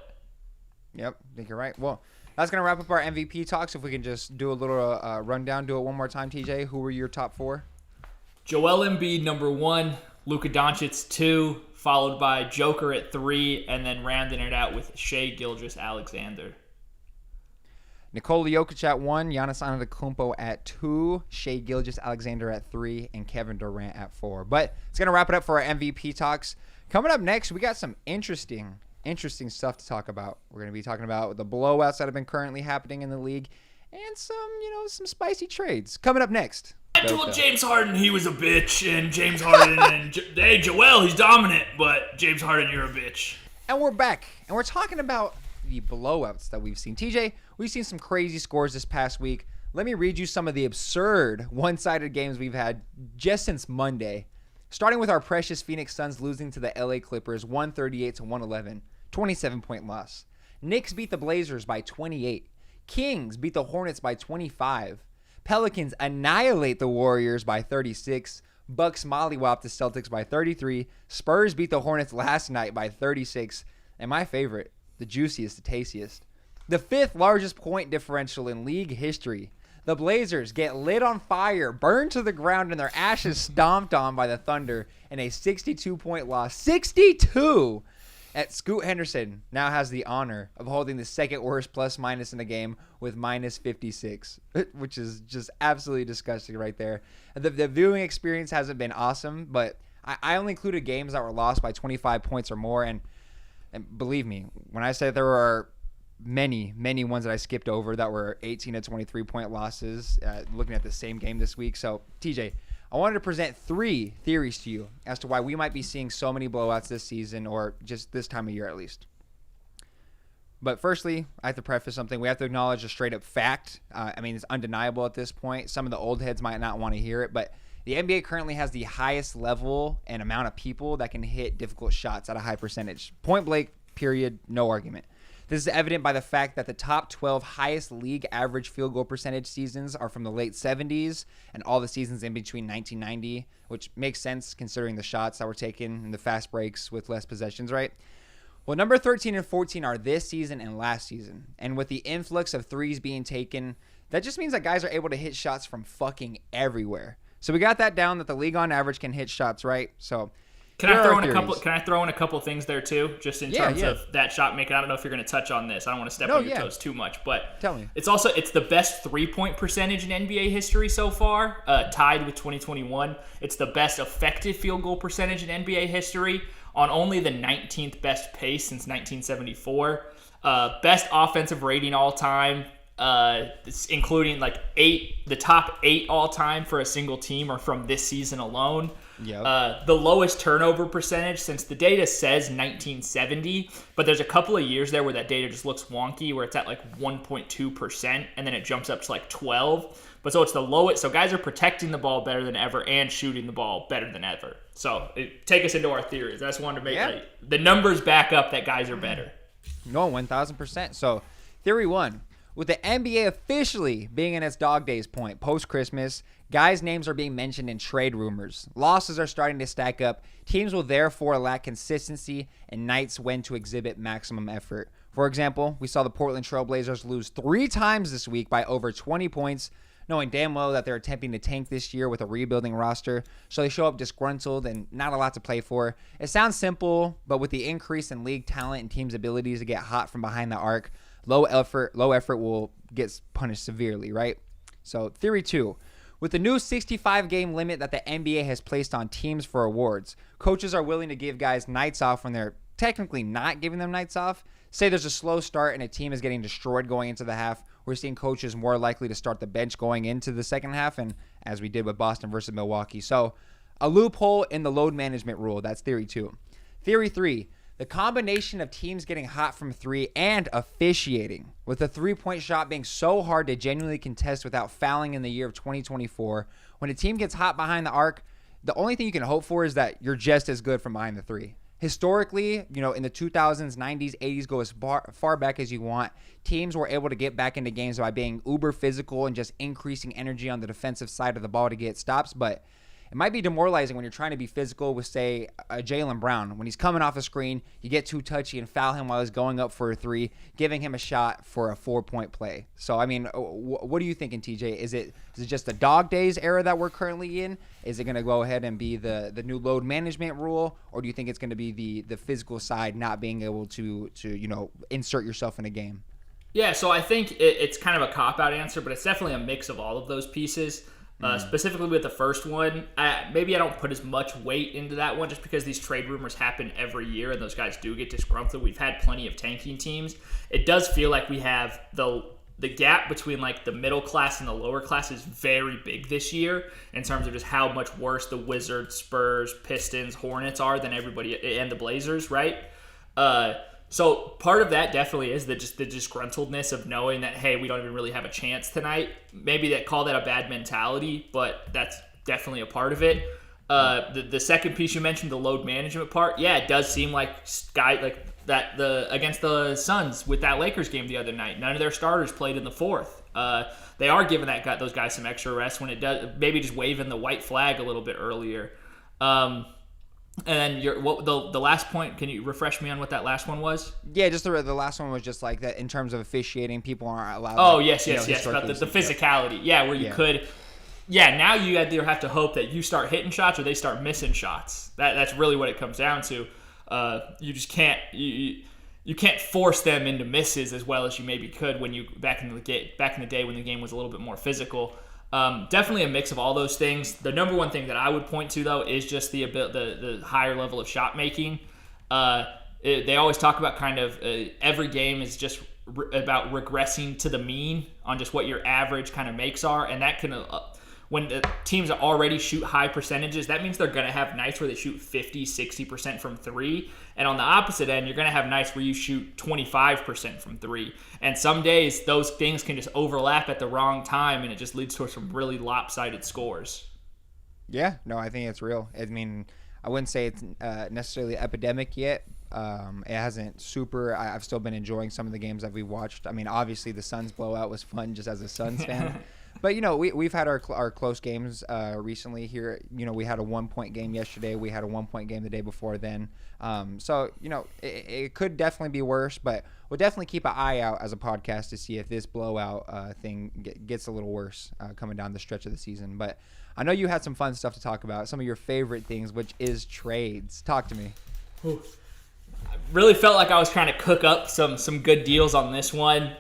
Yep, I think you're right. Well, that's going to wrap up our MVP talks. If we can just do a little rundown, do it one more time, TJ. Who were your top 4? Joel Embiid, number 1. Luka Doncic, 2. Followed by Joker at 3. And then rounding it out with Shai Gilgeous-Alexander. Nikola Jokic at 1, Giannis Antetokounmpo at 2, Shai Gilgeous-Alexander at 3, and Kevin Durant at 4. But it's going to wrap it up for our MVP talks. Coming up next, we got some interesting stuff to talk about. We're going to be talking about the blowouts that have been currently happening in the league and some spicy trades. Coming up next. I told James Harden he was a bitch, and James Harden and hey, Joel, he's dominant, but James Harden, you're a bitch. And we're back, and we're talking about the blowouts that we've seen. TJ, we've seen some crazy scores this past week. Let me read you some of the absurd one-sided games we've had just since Monday. Starting with our precious Phoenix Suns losing to the LA Clippers 138-111, 27-point loss. Knicks beat the Blazers by 28. Kings beat the Hornets by 25. Pelicans annihilate the Warriors by 36. Bucks mollywop the Celtics by 33. Spurs beat the Hornets last night by 36. And my favorite, the juiciest, the tastiest, the fifth largest point differential in league history. The Blazers get lit on fire, burned to the ground, and their ashes stomped on by the Thunder in a 62-point loss. 62! At Scoot Henderson now has the honor of holding the second worst plus-minus in the game with minus 56, which is just absolutely disgusting right there. The viewing experience hasn't been awesome, but I only included games that were lost by 25 points or more, and believe me, when I say there are many ones that I skipped over that were 18 to 23 point losses, looking at the same game this week. So, TJ, I wanted to present 3 theories to you as to why we might be seeing so many blowouts this season, or just this time of year at least. But firstly, I have to preface something. We have to acknowledge a straight up fact. I mean, it's undeniable at this point. Some of the old heads might not want to hear it, but the NBA currently has the highest level and amount of people that can hit difficult shots at a high percentage. Point blank, period, no argument. This is evident by the fact that the top 12 highest league average field goal percentage seasons are from the late 70s and all the seasons in between 1990, which makes sense considering the shots that were taken and the fast breaks with less possessions, right? Well, number 13 and 14 are this season and last season. And with the influx of threes being taken, that just means that guys are able to hit shots from fucking everywhere. So we got that down, that the league on average can hit shots, right? So Can I throw in a couple things there too, just in terms of that shot making? I don't know if you're going to touch on this. I don't want to step on your toes too much, but tell me. It's the best 3-point percentage in NBA history so far, tied with 2021. It's the best effective field goal percentage in NBA history, on only the 19th best pace since 1974. Best offensive rating all time, including the top 8 all time for a single team are from this season alone. Yep. The lowest turnover percentage since the data says 1970, but there's a couple of years there where that data just looks wonky, where it's at 1.2%, and then it jumps up to 12. But so it's the lowest. So guys are protecting the ball better than ever and shooting the ball better than ever. So take us into our theories. I just wanted to make the numbers back up that guys are better. No, 1,000%. So theory 1. With the NBA officially being in its dog days point post-Christmas, guys' names are being mentioned in trade rumors. Losses are starting to stack up. Teams will therefore lack consistency and nights when to exhibit maximum effort. For example, we saw the Portland Trail Blazers lose 3 times this week by over 20 points, knowing damn well that they're attempting to tank this year with a rebuilding roster, so they show up disgruntled and not a lot to play for. It sounds simple, but with the increase in league talent and teams' abilities to get hot from behind the arc, low effort will get punished severely, right? So theory 2, with the new 65-game limit that the NBA has placed on teams for awards, coaches are willing to give guys nights off when they're technically not giving them nights off. Say there's a slow start and a team is getting destroyed going into the half. We're seeing coaches more likely to start the bench going into the second half, and as we did with Boston versus Milwaukee. So a loophole in the load management rule. That's theory 2. Theory 3, the combination of teams getting hot from 3 and officiating, with the 3-point shot being so hard to genuinely contest without fouling in the year of 2024. When a team gets hot behind the arc, the only thing you can hope for is that you're just as good from behind the 3. Historically, in the 2000s, 90s, 80s, go as far back as you want, teams were able to get back into games by being uber physical and just increasing energy on the defensive side of the ball to get stops. But it might be demoralizing when you're trying to be physical with, say, Jaylen Brown. When he's coming off a screen, you get too touchy and foul him while he's going up for a 3, giving him a shot for a 4-point play. So, I mean, what are you thinking, TJ? Is it just the dog days era that we're currently in? Is it going to go ahead and be the new load management rule? Or do you think it's going to be the physical side not being able to insert yourself in a game? Yeah, so I think it's kind of a cop-out answer, but it's definitely a mix of all of those pieces. Specifically with the first one, maybe I don't put as much weight into that one just because these trade rumors happen every year and those guys do get disgruntled. We've had plenty of tanking teams. It does feel like we have the gap between the middle class and the lower class is very big this year in terms of just how much worse the Wizards, Spurs, Pistons, Hornets are than everybody and the Blazers, right? So part of that definitely is the disgruntledness of knowing that, hey, we don't even really have a chance tonight. Maybe call that a bad mentality, but that's definitely a part of it. The second piece you mentioned, the load management part, yeah, it does seem like against the Suns with that Lakers game the other night. None of their starters played in the fourth. They are giving those guys some extra rest when it does. Maybe just waving the white flag a little bit earlier. And then the last point, can you refresh me on what that last one was? Yeah, just the last one was just like that in terms of officiating, people aren't allowed. Oh, yes, about the physicality. Yeah, where you could. Yeah, now you either have to hope that you start hitting shots or they start missing shots. That's really what it comes down to. You just can't you can't force them into misses as well as you maybe could when you back in the day when the game was a little bit more physical. Definitely a mix of all those things. The number one thing that I would point to, though, is just the higher level of shot making. They always talk about kind of every game is just about regressing to the mean on just what your average kind of makes are, and that can when the teams already shoot high percentages, that means they're going to have nights where they shoot 50, 60% from three. And on the opposite end, you're going to have nights where you shoot 25% from three. And some days, those things can just overlap at the wrong time, and it just leads to some really lopsided scores. Yeah, no, I think it's real. I mean, I wouldn't say it's necessarily epidemic yet. It hasn't super. I've still been enjoying some of the games that we watched. I mean, obviously, the Suns blowout was fun just as a Suns fan. But, we've had our close games recently here. We had a 1-point game yesterday. We had a 1-point game the day before then. So, it could definitely be worse, but we'll definitely keep an eye out as a podcast to see if this blowout thing gets a little worse coming down the stretch of the season. But I know you had some fun stuff to talk about, some of your favorite things, which is trades. Talk to me. I really felt like I was trying to cook up some good deals on this one.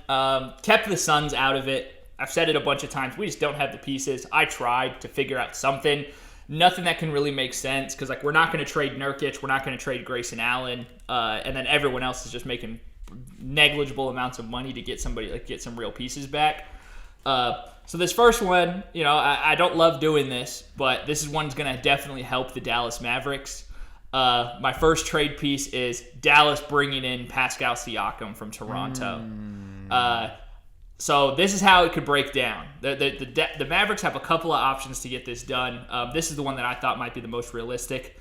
Kept the Suns out of it. I've said it a bunch of times. We just don't have the pieces. I tried to figure out something. Nothing that can really make sense because we're not going to trade Nurkic. We're not going to trade Grayson Allen. And then everyone else is just making negligible amounts of money to get get some real pieces back. So this first one, I don't love doing this, but this is one's going to definitely help the Dallas Mavericks. My first trade piece is Dallas bringing in Pascal Siakam from Toronto. So this is how it could break down. The Mavericks have a couple of options to get this done. This is the one that I thought might be the most realistic.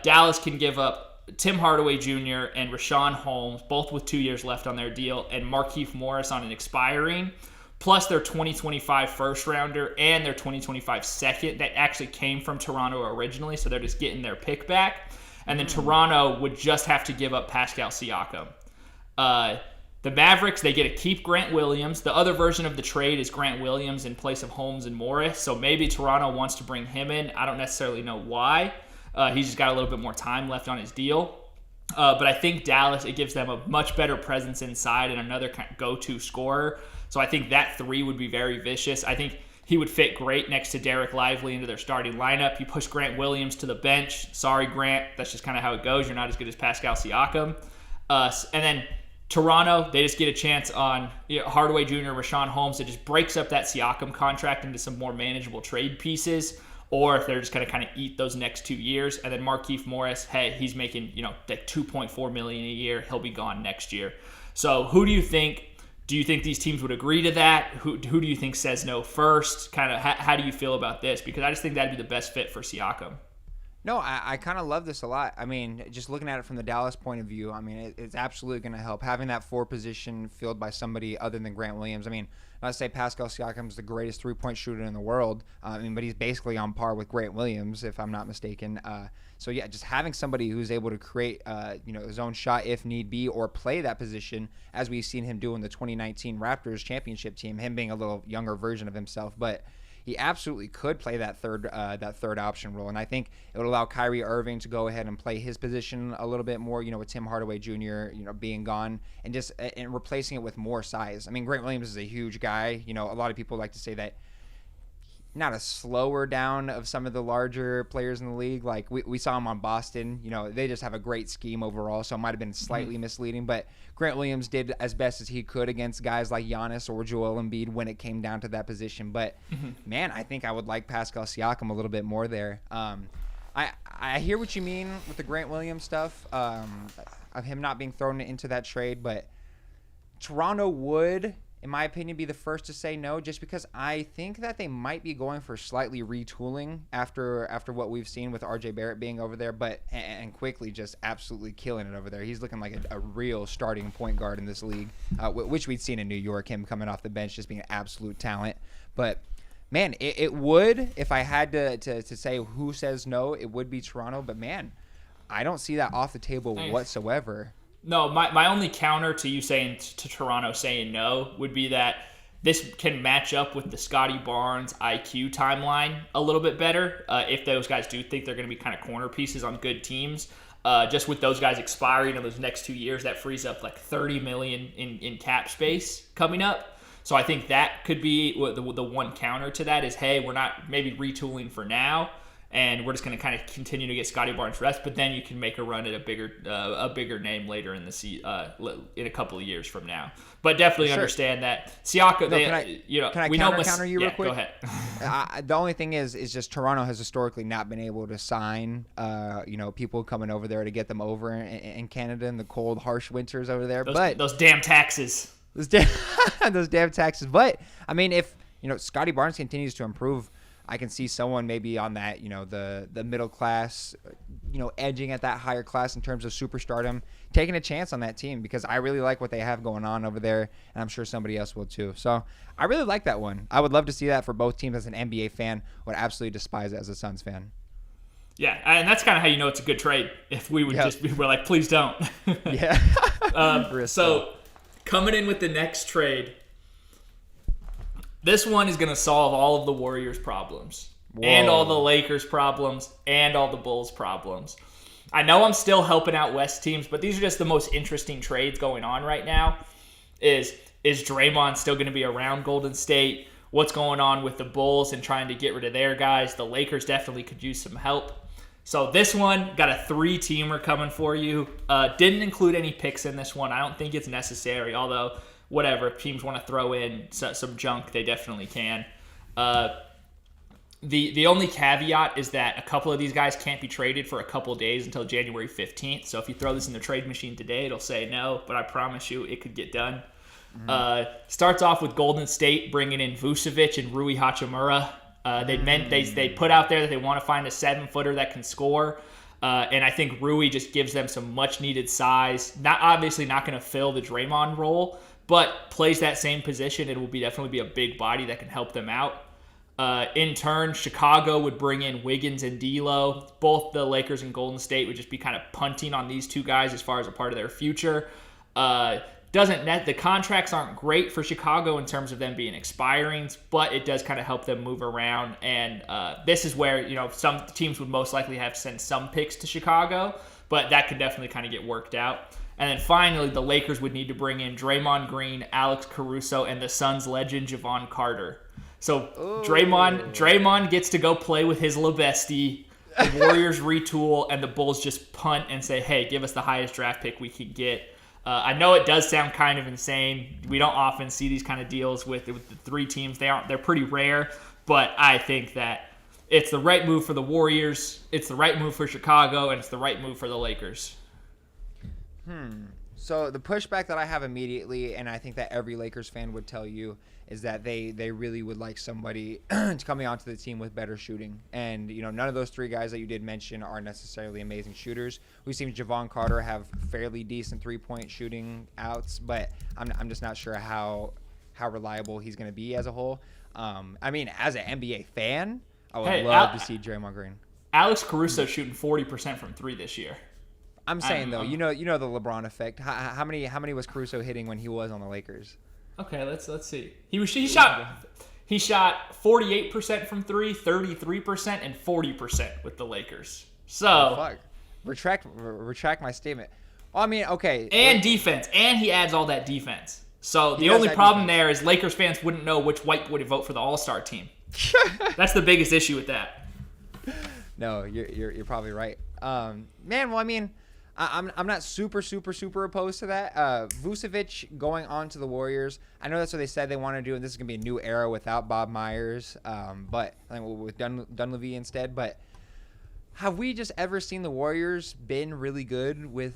Dallas can give up Tim Hardaway Jr. and Rashawn Holmes, both with 2 years left on their deal, and Markieff Morris on an expiring, plus their 2025 first rounder and their 2025 second that actually came from Toronto originally, so they're just getting their pick back. And then Toronto would just have to give up Pascal Siakam. The Mavericks, they get to keep Grant Williams. The other version of the trade is Grant Williams in place of Holmes and Morris. So maybe Toronto wants to bring him in. I don't necessarily know why. He's just got a little bit more time left on his deal. But I think Dallas, it gives them a much better presence inside and another kind of go-to scorer. So I think that three would be very vicious. I think he would fit great next to Derek Lively into their starting lineup. You push Grant Williams to the bench. Sorry, Grant. That's just kind of how it goes. You're not as good as Pascal Siakam. And then Toronto, they just get a chance on Hardaway Jr., Rashawn Holmes. It just breaks up that Siakam contract into some more manageable trade pieces, or if they're just going to kind of eat those next 2 years. And then Markieff Morris, hey, he's making like $2.4 million a year. He'll be gone next year. So who do you think? Do you think these teams would agree to that? Who do you think says no first? Kind of how do you feel about this? Because I just think that'd be the best fit for Siakam. No, I kind of love this a lot. I mean, just looking at it from the Dallas point of view, I mean, it's absolutely going to help. Having that 4 position filled by somebody other than Grant Williams. I mean, not to say Pascal Siakam is the greatest 3-point shooter in the world, but he's basically on par with Grant Williams, if I'm not mistaken. So, yeah, just having somebody who's able to create, his own shot if need be or play that position, as we've seen him do in the 2019 Raptors championship team, him being a little younger version of himself. But he absolutely could play that third option role, and I think it would allow Kyrie Irving to go ahead and play his position a little bit more. With Tim Hardaway Jr. Being gone and replacing it with more size. I mean, Grant Williams is a huge guy. A lot of people like to say that not a slower down of some of the larger players in the league. Like we saw him on Boston. They just have a great scheme overall, so it might have been slightly misleading. But Grant Williams did as best as he could against guys like Giannis or Joel Embiid when it came down to that position. But man, I think I would like Pascal Siakam a little bit more there. I hear what you mean with the Grant Williams stuff, of him not being thrown into that trade, but Toronto would, in my opinion, be the first to say no, just because I think that they might be going for slightly retooling after what we've seen with RJ Barrett being over there, but and quickly just absolutely killing it over there. He's looking like a real starting point guard in this league, which we'd seen in New York, him coming off the bench just being an absolute talent. But man, it would, if I had to say who says no, it would be Toronto. But man, I don't see that off the table whatsoever. No, my only counter to you saying to Toronto saying no would be that this can match up with the Scotty Barnes IQ timeline a little bit better. If those guys do think they're going to be kind of corner pieces on good teams, just with those guys expiring in those next 2 years, that frees up like $30 million in cap space coming up. So I think that could be the one counter to that is, hey, we're not maybe retooling for now, and we're just going to kind of continue to get Scotty Barnes rest, but then you can make a run at a bigger name later in the in a couple of years from now. But definitely understand that Siakam. Can I counter you real quick? Go ahead. The only thing is just Toronto has historically not been able to sign people coming over there to get them over in Canada in the cold, harsh winters over there. Those damn taxes. Those damn taxes. But I mean, if Scotty Barnes continues to improve, I can see someone maybe on that, the middle class, edging at that higher class in terms of superstardom, taking a chance on that team, because I really like what they have going on over there, and I'm sure somebody else will too. So I really like that one. I would love to see that for both teams. As an NBA fan, would absolutely despise it as a Suns fan. Yeah, and that's kind of how you know it's a good trade. If we would we're like, please don't. Yeah. So coming in with the next trade. This one is going to solve all of the Warriors' problems. Whoa. And all the Lakers' problems and all the Bulls' problems. I know I'm still helping out West teams, but these are just the most interesting trades going on right now. Is Draymond still going to be around Golden State? What's going on with the Bulls and trying to get rid of their guys? The Lakers definitely could use some help. So this one, got a 3-teamer coming for you. Didn't include any picks in this one. I don't think it's necessary, although whatever, if teams want to throw in some junk, they definitely can. The only caveat is that a couple of these guys can't be traded for a couple of days until January 15th. So if you throw this in the trade machine today, it'll say no, but I promise you it could get done. Mm-hmm. Starts off with Golden State bringing in Vucevic and Rui Hachimura. They put out there that they want to find a 7-footer that can score. And I think Rui just gives them some much-needed size. Obviously not going to fill the Draymond role, but plays that same position. It will definitely be a big body that can help them out. In turn, Chicago would bring in Wiggins and D'Lo. Both the Lakers and Golden State would just be kind of punting on these two guys as far as a part of their future. The contracts aren't great for Chicago in terms of them being expiring, but it does kind of help them move around. And this is where some teams would most likely have sent some picks to Chicago, but that could definitely kind of get worked out. And then finally, the Lakers would need to bring in Draymond Green, Alex Caruso, and the Suns legend Javon Carter. So Draymond gets to go play with his LeBestie. The Warriors retool, and the Bulls just punt and say, hey, give us the highest draft pick we can get. I know it does sound kind of insane. We don't often see these kind of deals with the 3 teams. They're pretty rare, but I think that it's the right move for the Warriors, it's the right move for Chicago, and it's the right move for the Lakers. So the pushback that I have immediately, and I think that every Lakers fan would tell you, is that they really would like somebody coming onto the team with better shooting. And, none of those 3 guys that you did mention are necessarily amazing shooters. We've seen Javon Carter have fairly decent 3-point shooting outs, but I'm just not sure how reliable he's going to be as a whole. As an NBA fan, I would love to see Draymond Green. Alex Caruso shooting 40% from 3 this year. I'm saying though, you know the LeBron effect. How many was Caruso hitting when he was on the Lakers? Okay, let's see. He shot 48% from 3, 33%, and 40% with the Lakers. So retract my statement. Well, okay. And defense, and he adds all that defense. So the only problem there is Lakers fans wouldn't know which white boy to vote for the All-Star team. That's the biggest issue with that. No, you're probably right. I'm not super opposed to that. Vucevic going on to the Warriors. I know that's what they said they want to do, and this is gonna be a new era without Bob Myers. But I think with Dunleavy instead. But have we just ever seen the Warriors been really good with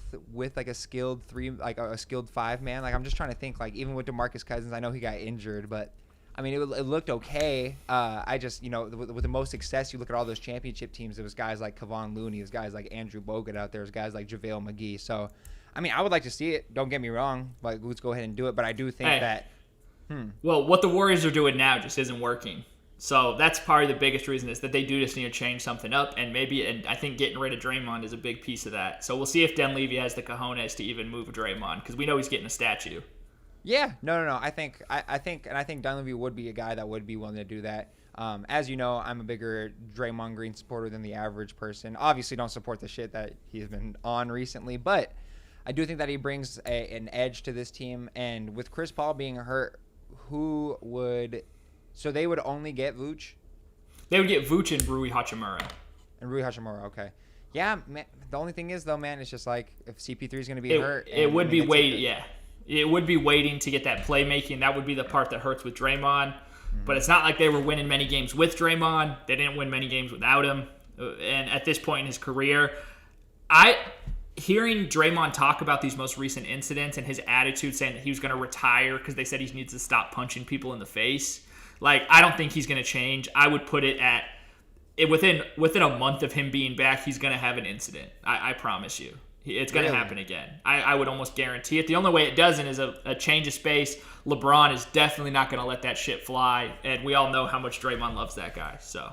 like a skilled three, like a skilled five man? Like, I'm just trying to think, like, even with DeMarcus Cousins, I know he got injured, but I mean, it looked okay. I just, with the most success, you look at all those championship teams, it was guys like Kevon Looney, it was guys like Andrew Bogut out there, it was guys like JaVale McGee. So, I mean, I would like to see it. Don't get me wrong. Like, let's go ahead and do it. But I do think that. Well, what the Warriors are doing now just isn't working. So that's probably the biggest reason is that they do just need to change something up, and I think getting rid of Draymond is a big piece of that. So we'll see if Dinwiddie has the cojones to even move Draymond, because we know he's getting a statue. Yeah, no. I think Dinwiddie would be a guy that would be willing to do that. As you know, I'm a bigger Draymond Green supporter than the average person. Obviously, don't support the shit that he's been on recently, but I do think that he brings an edge to this team. And with Chris Paul being hurt, so they would only get Vooch? They would get Vooch and Rui Hachimura. Okay. Yeah, man, the only thing is, though, man, it's just like if CP3 is going to be hurt. It would be waiting, yeah. It would be waiting to get that playmaking. That would be the part that hurts with Draymond. Mm-hmm. But it's not like they were winning many games with Draymond. They didn't win many games without him. And at this point in his career, hearing Draymond talk about these most recent incidents and his attitude saying that he was going to retire because they said he needs to stop punching people in the face, like, I don't think he's going to change. I would put it at within a month of him being back, he's going to have an incident. I promise you. It's going to happen again. I would almost guarantee it. The only way it doesn't is a change of space. LeBron is definitely not going to let that shit fly, and we all know how much Draymond loves that guy. So,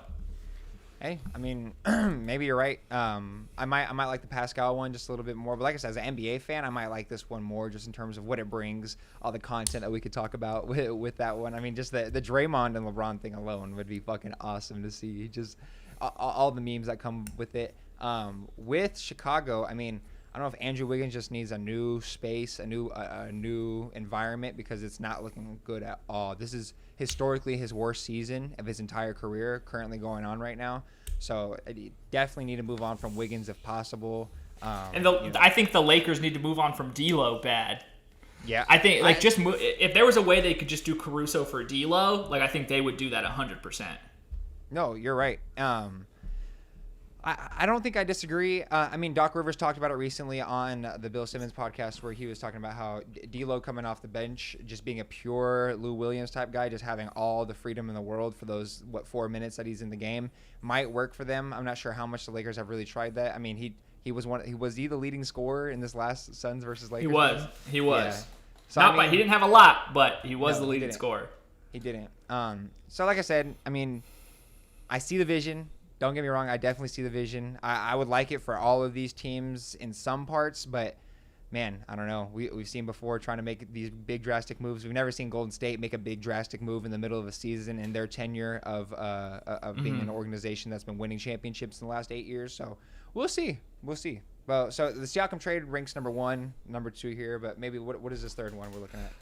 hey, I mean, maybe you're right. I might like the Pascal one just a little bit more, but like I said, as an NBA fan, I might like this one more just in terms of what it brings, all the content that we could talk about with that one. I mean, just the Draymond and LeBron thing alone would be fucking awesome to see. Just all the memes that come with it. With Chicago, I mean, I don't know if Andrew Wiggins just needs a new space, a new environment, because it's not looking good at all. This is historically his worst season of his entire career currently going on right now. So definitely need to move on from Wiggins if possible. I think the Lakers need to move on from D'Lo bad. Yeah. I think if there was a way they could just do Caruso for D'Lo, like, I think they would do that 100%. No, you're right. I don't think I disagree. I mean, Doc Rivers talked about it recently on the Bill Simmons podcast, where he was talking about how D'Lo coming off the bench, just being a pure Lou Williams type guy, just having all the freedom in the world for those 4 minutes that he's in the game, might work for them. I'm not sure how much the Lakers have really tried that. I mean, he was the leading scorer in this last Suns versus Lakers game? He was. Yeah. So, he didn't have a lot, but he was the leading scorer. He didn't. So like I said, I mean, I see the vision. Don't get me wrong, I definitely see the vision. I would like it for all of these teams in some parts, but man, I don't know. We've seen before trying to make these big drastic moves. We've never seen Golden State make a big drastic move in the middle of a season in their tenure of being an organization that's been winning championships in the last 8 years. So we'll see. Well, so the Siakam trade ranks number 1, number 2 here, but maybe what is this third one we're looking at?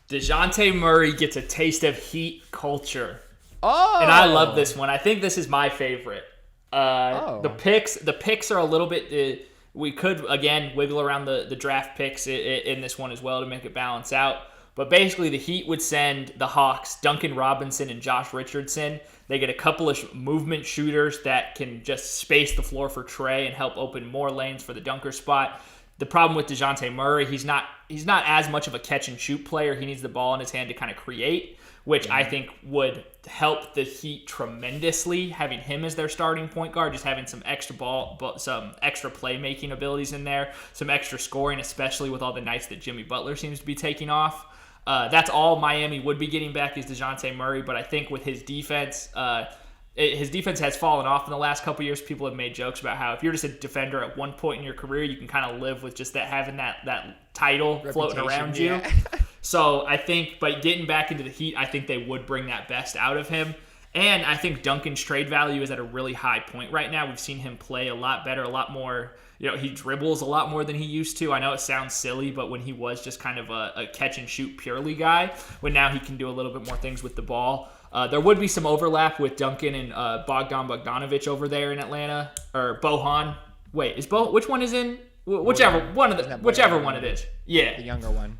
DeJounte Murray gets a taste of Heat culture. Oh, and I love this one. I think this is my favorite. The picks are a little bit. We could again wiggle around the draft picks in this one as well to make it balance out. But basically, the Heat would send the Hawks Duncan Robinson and Josh Richardson. They get a couple of movement shooters that can just space the floor for Trey and help open more lanes for the dunker spot. The problem with DeJounte Murray, he's not as much of a catch and shoot player. He needs the ball in his hand to kind of create, which I think would help the Heat tremendously, having him as their starting point guard, just having some extra some extra playmaking abilities in there, some extra scoring, especially with all the nights that Jimmy Butler seems to be taking off. That's all Miami would be getting back is DeJounte Murray, but I think with his defense has fallen off in the last couple years. People have made jokes about how if you're just a defender at one point in your career, you can kind of live with just having that title floating around you. Yeah. So I think, but getting back into the Heat, I think they would bring that best out of him. And I think Duncan's trade value is at a really high point right now. We've seen him play a lot better, a lot more. He dribbles a lot more than he used to. I know it sounds silly, but when he was just kind of a catch and shoot purely guy, when now he can do a little bit more things with the ball. There would be some overlap with Duncan and Bogdan Bogdanovic over there in Atlanta, or Bohan. Wait, which one is in? Whichever one it is. Yeah, the younger one.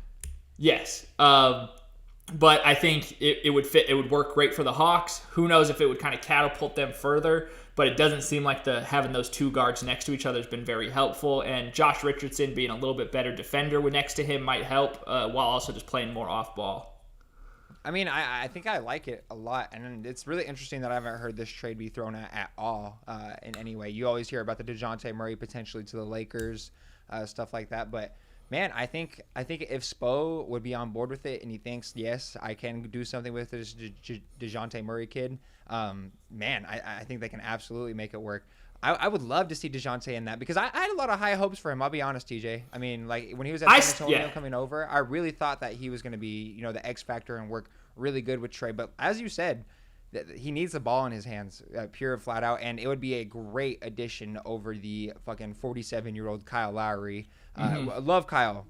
Yes. But I think it would fit. It would work great for the Hawks. Who knows if it would kind of catapult them further. but it doesn't seem like having those two guards next to each other has been very helpful. And Josh Richardson being a little bit better defender with next to him might help, while also just playing more off ball. I mean, I think I like it a lot, and it's really interesting that I haven't heard this trade be thrown at all in any way. You always hear about the DeJounte Murray potentially to the Lakers, stuff like that. But man, I think if Spo would be on board with it and he thinks, yes, I can do something with this DeJounte Murray kid, man, I think they can absolutely make it work. I would love to see DeJounte in that because I had a lot of high hopes for him. I'll be honest, TJ. I mean, like when he was at San Antonio coming over, I really thought that he was going to be, the X factor and work really good with Trey. But as you said, he needs the ball in his hands, pure flat out, and it would be a great addition over the fucking 47-year-old Kyle Lowry. I love Kyle.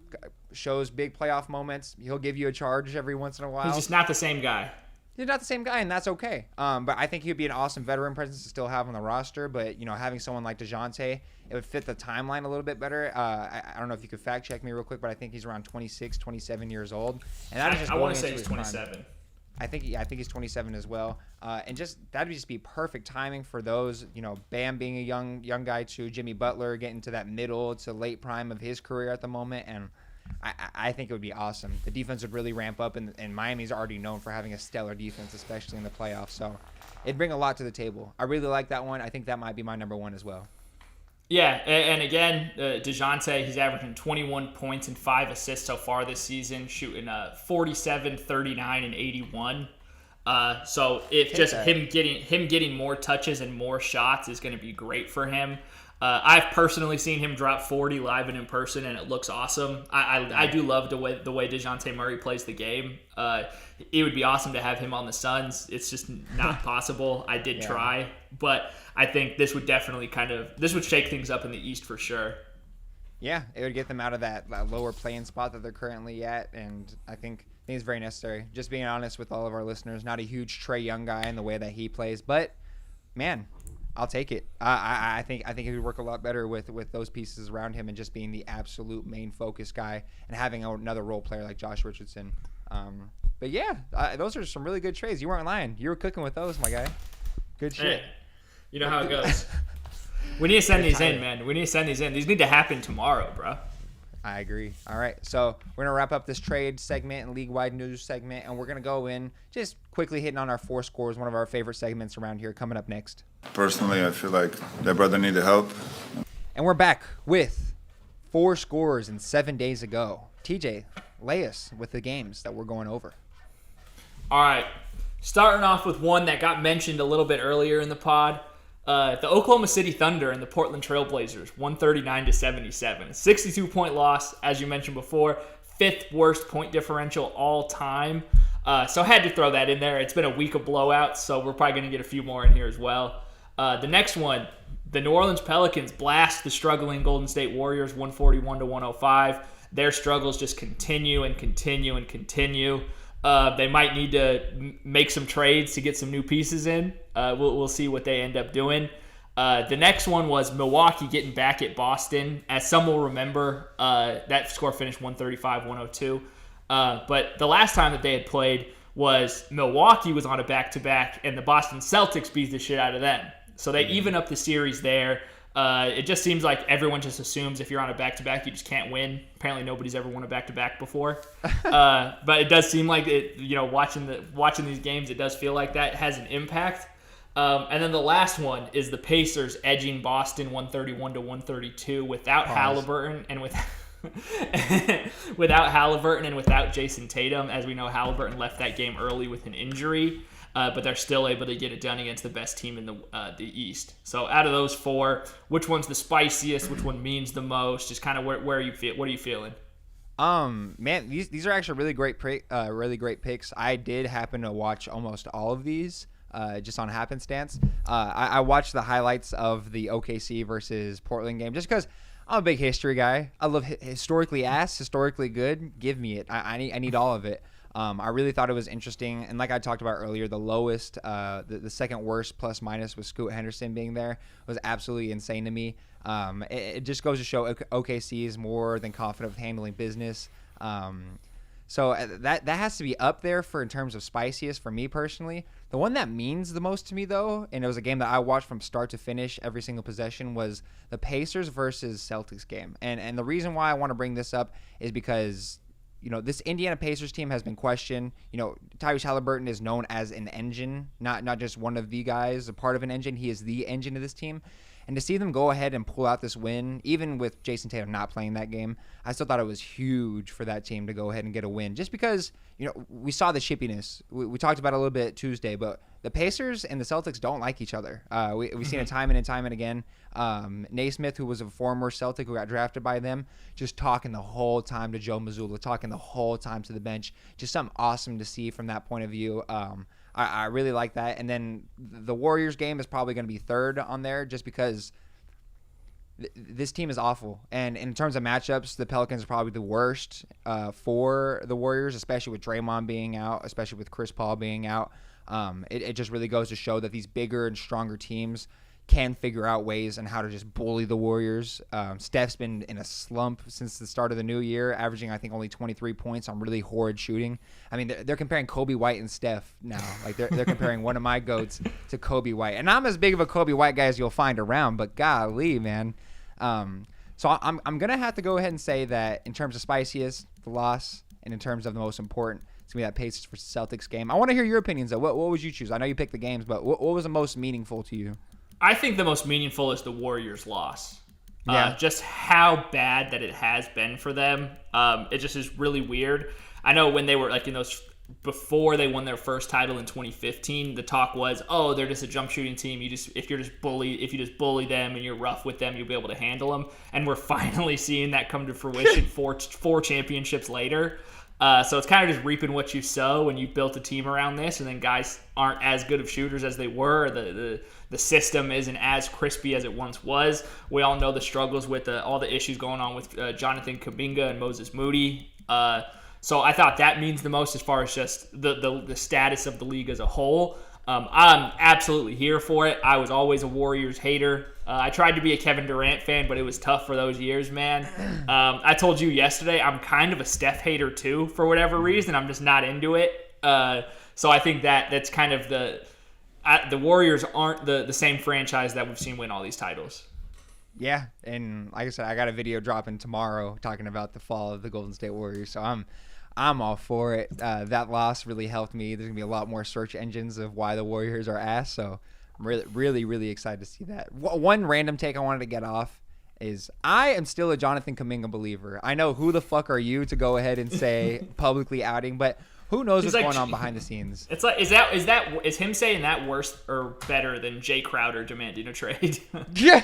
Shows big playoff moments. He'll give you a charge every once in a while. He's just not the same guy. He's not the same guy, and that's okay. But I think he'd be an awesome veteran presence to still have on the roster. But, having someone like DeJounte, it would fit the timeline a little bit better. I don't know if you could fact check me real quick, but I think he's around 26, 27 years old. And that is just I want to say he's 27. Prime. I think he's 27 as well. And that'd just be perfect timing for those, Bam being a young guy too, Jimmy Butler getting to that middle to late prime of his career at the moment. And I think it would be awesome. The defense would really ramp up, and Miami's already known for having a stellar defense, especially in the playoffs. So it'd bring a lot to the table. I really like that one. I think that might be my number one as well. Yeah, and again, DeJounte, he's averaging 21 points and 5 assists so far this season, shooting 47, 39, and 81. So if just him getting more touches and more shots is going to be great for him. I've personally seen him drop 40 live and in person, and it looks awesome. I do love the way DeJounte Murray plays the game. It would be awesome to have him on the Suns. It's just not possible. I did try, but I think this would definitely shake things up in the East for sure. Yeah, it would get them out of that lower playing spot that they're currently at, and I think it's very necessary. Just being honest with all of our listeners, not a huge Trae Young guy in the way that he plays, but man, I'll take it. I think it would work a lot better with those pieces around him and just being the absolute main focus guy and having another role player like Josh Richardson. But yeah, those are some really good trades. You weren't lying. You were cooking with those, my guy. Good shit. Hey, you know how it goes. We need to send these in, man. We need to send these in. These need to happen tomorrow, bro. I agree. All right, so we're going to wrap up this trade segment and league-wide news segment, and we're going to go in just quickly hitting on our 4 scores, one of our favorite segments around here, coming up next. Personally, I feel like that brother needed help. And we're back with 4 scores and 7 days ago. TJ, lay us with the games that we're going over. All right, starting off with one that got mentioned a little bit earlier in the pod. The Oklahoma City Thunder and the Portland Trailblazers, 139-77. 62-point loss, as you mentioned before. 5th worst point differential all time. So I had to throw that in there. It's been a week of blowouts, so we're probably going to get a few more in here as well. The next one, the New Orleans Pelicans blast the struggling Golden State Warriors, 141-105. Their struggles just continue and continue and continue. They might need to make some trades to get some new pieces in. We'll see what they end up doing. The next one was Milwaukee getting back at Boston. As some will remember, that score finished 135-102. But the last time that they had played was Milwaukee was on a back-to-back, and the Boston Celtics beat the shit out of them. So they even up the series there. It just seems like everyone just assumes if you're on a back-to-back, you just can't win. Apparently, nobody's ever won a back-to-back before. But it does seem like it. Watching these games, it does feel like that has an impact. And then the last one is the Pacers edging Boston 131-132 without Halliburton and without Jason Tatum. As we know, Halliburton left that game early with an injury. But they're still able to get it done against the best team in the East. So out of those 4, which one's the spiciest? Which one means the most? Just kind of where you feel. What are you feeling? Man, these are actually really great picks. I did happen to watch almost all of these, just on happenstance. I watched the highlights of the OKC versus Portland game just because I'm a big history guy. I love historically good. Give me it. I need all of it. I really thought it was interesting, and like I talked about earlier, the lowest, the second worst plus minus with Scoot Henderson being there was absolutely insane to me. It just goes to show OKC is more than confident with handling business. So that has to be up there for in terms of spiciest for me personally. The one that means the most to me though, and it was a game that I watched from start to finish every single possession, was the Pacers versus Celtics game. And the reason why I want to bring this up is because this Indiana Pacers team has been questioned. Tyrese Halliburton is known as an engine, not just one of the guys, a part of an engine. He is the engine of this team. And to see them go ahead and pull out this win, even with Jason Tatum not playing that game, I still thought it was huge for that team to go ahead and get a win. Just because, we saw the chippiness. We talked about it a little bit Tuesday, but the Pacers and the Celtics don't like each other. We've seen it time and time and again. Naismith, who was a former Celtic who got drafted by them, just talking the whole time to Joe Mazzulla, talking the whole time to the bench. Just something awesome to see from that point of view. I really like that. And then the Warriors game is probably going to be third on there just because this team is awful. And in terms of matchups, the Pelicans are probably the worst for the Warriors, especially with Draymond being out, especially with Chris Paul being out. It just really goes to show that these bigger and stronger teams can figure out ways on how to just bully the Warriors. Steph's been in a slump since the start of the new year, averaging, I think, only 23 points on really horrid shooting. I mean, they're comparing Kobe White and Steph now. Like, they're comparing one of my GOATs to Kobe White. And I'm as big of a Kobe White guy as you'll find around, but golly, man. So I'm going to have to go ahead and say that in terms of spiciest, the loss, and in terms of the most important, it's going to be that Pacers versus Celtics game. I want to hear your opinions, though. What would you choose? I know you picked the games, but what was the most meaningful to you? I think the most meaningful is the Warriors' loss. Yeah. Just how bad that it has been for them. It just is really weird. I know when they were like in those before they won their first title in 2015, the talk was, oh, they're just a jump shooting team. If you just bully them and you're rough with them, you'll be able to handle them. And we're finally seeing that come to fruition four championships later. So it's kind of just reaping what you sow when you built a team around this, and then guys aren't as good of shooters as they were. The system isn't as crispy as it once was. We all know the struggles with all the issues going on with Jonathan Kuminga and Moses Moody. So I thought that means the most as far as just the status of the league as a whole. I'm absolutely here for it. I was always a Warriors hater. I tried to be a Kevin Durant fan, but it was tough for those years, man. I told you yesterday I'm kind of a Steph hater too, for whatever reason. I'm just not into it. So I think that's kind of the Warriors aren't the same franchise that we've seen win all these titles. Yeah, and like I said, I got a video dropping tomorrow talking about the fall of the Golden State Warriors, so I'm all for it. That loss really helped me. There's going to be a lot more search engines of why the Warriors are ass, so I'm really, really, really excited to see that. One random take I wanted to get off is I am still a Jonathan Kuminga believer. I know who the fuck are you to go ahead and say publicly outing, but who knows what's going on behind the scenes? It's like is him saying that worse or better than Jay Crowder demanding a trade? Yeah.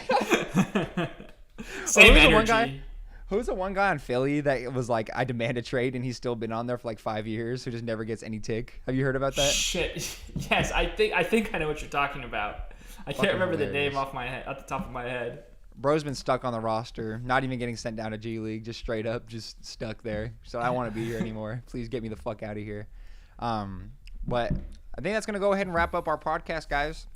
Same energy. Who's the one guy on Philly that was like, I demand a trade, and he's still been on there for like 5 years, who just never gets any tick? Have you heard about that? Shit. Yes, I think I know what you're talking about. I can't remember the name off the top of my head. Bro's been stuck on the roster, not even getting sent down to G League, just straight up, just stuck there. So I don't want to be here anymore. Please get me the fuck out of here. But I think that's going to go ahead and wrap up our podcast, guys.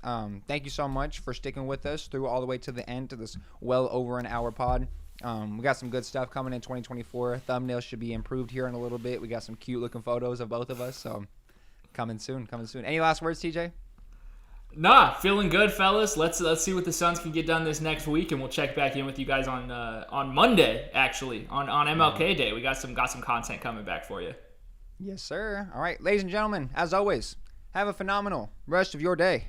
Thank you so much for sticking with us through all the way to the end to this well over an hour pod. We got some good stuff coming in 2024. Thumbnails should be improved here in a little bit. We got some cute looking photos of both of us. So coming soon. Any last words, TJ? Nah, feeling good, fellas. Let's see what the Suns can get done this next week, and we'll check back in with you guys on Monday. Actually, on MLK Day, we got some content coming back for you. Yes, sir. All right, ladies and gentlemen, as always, have a phenomenal rest of your day.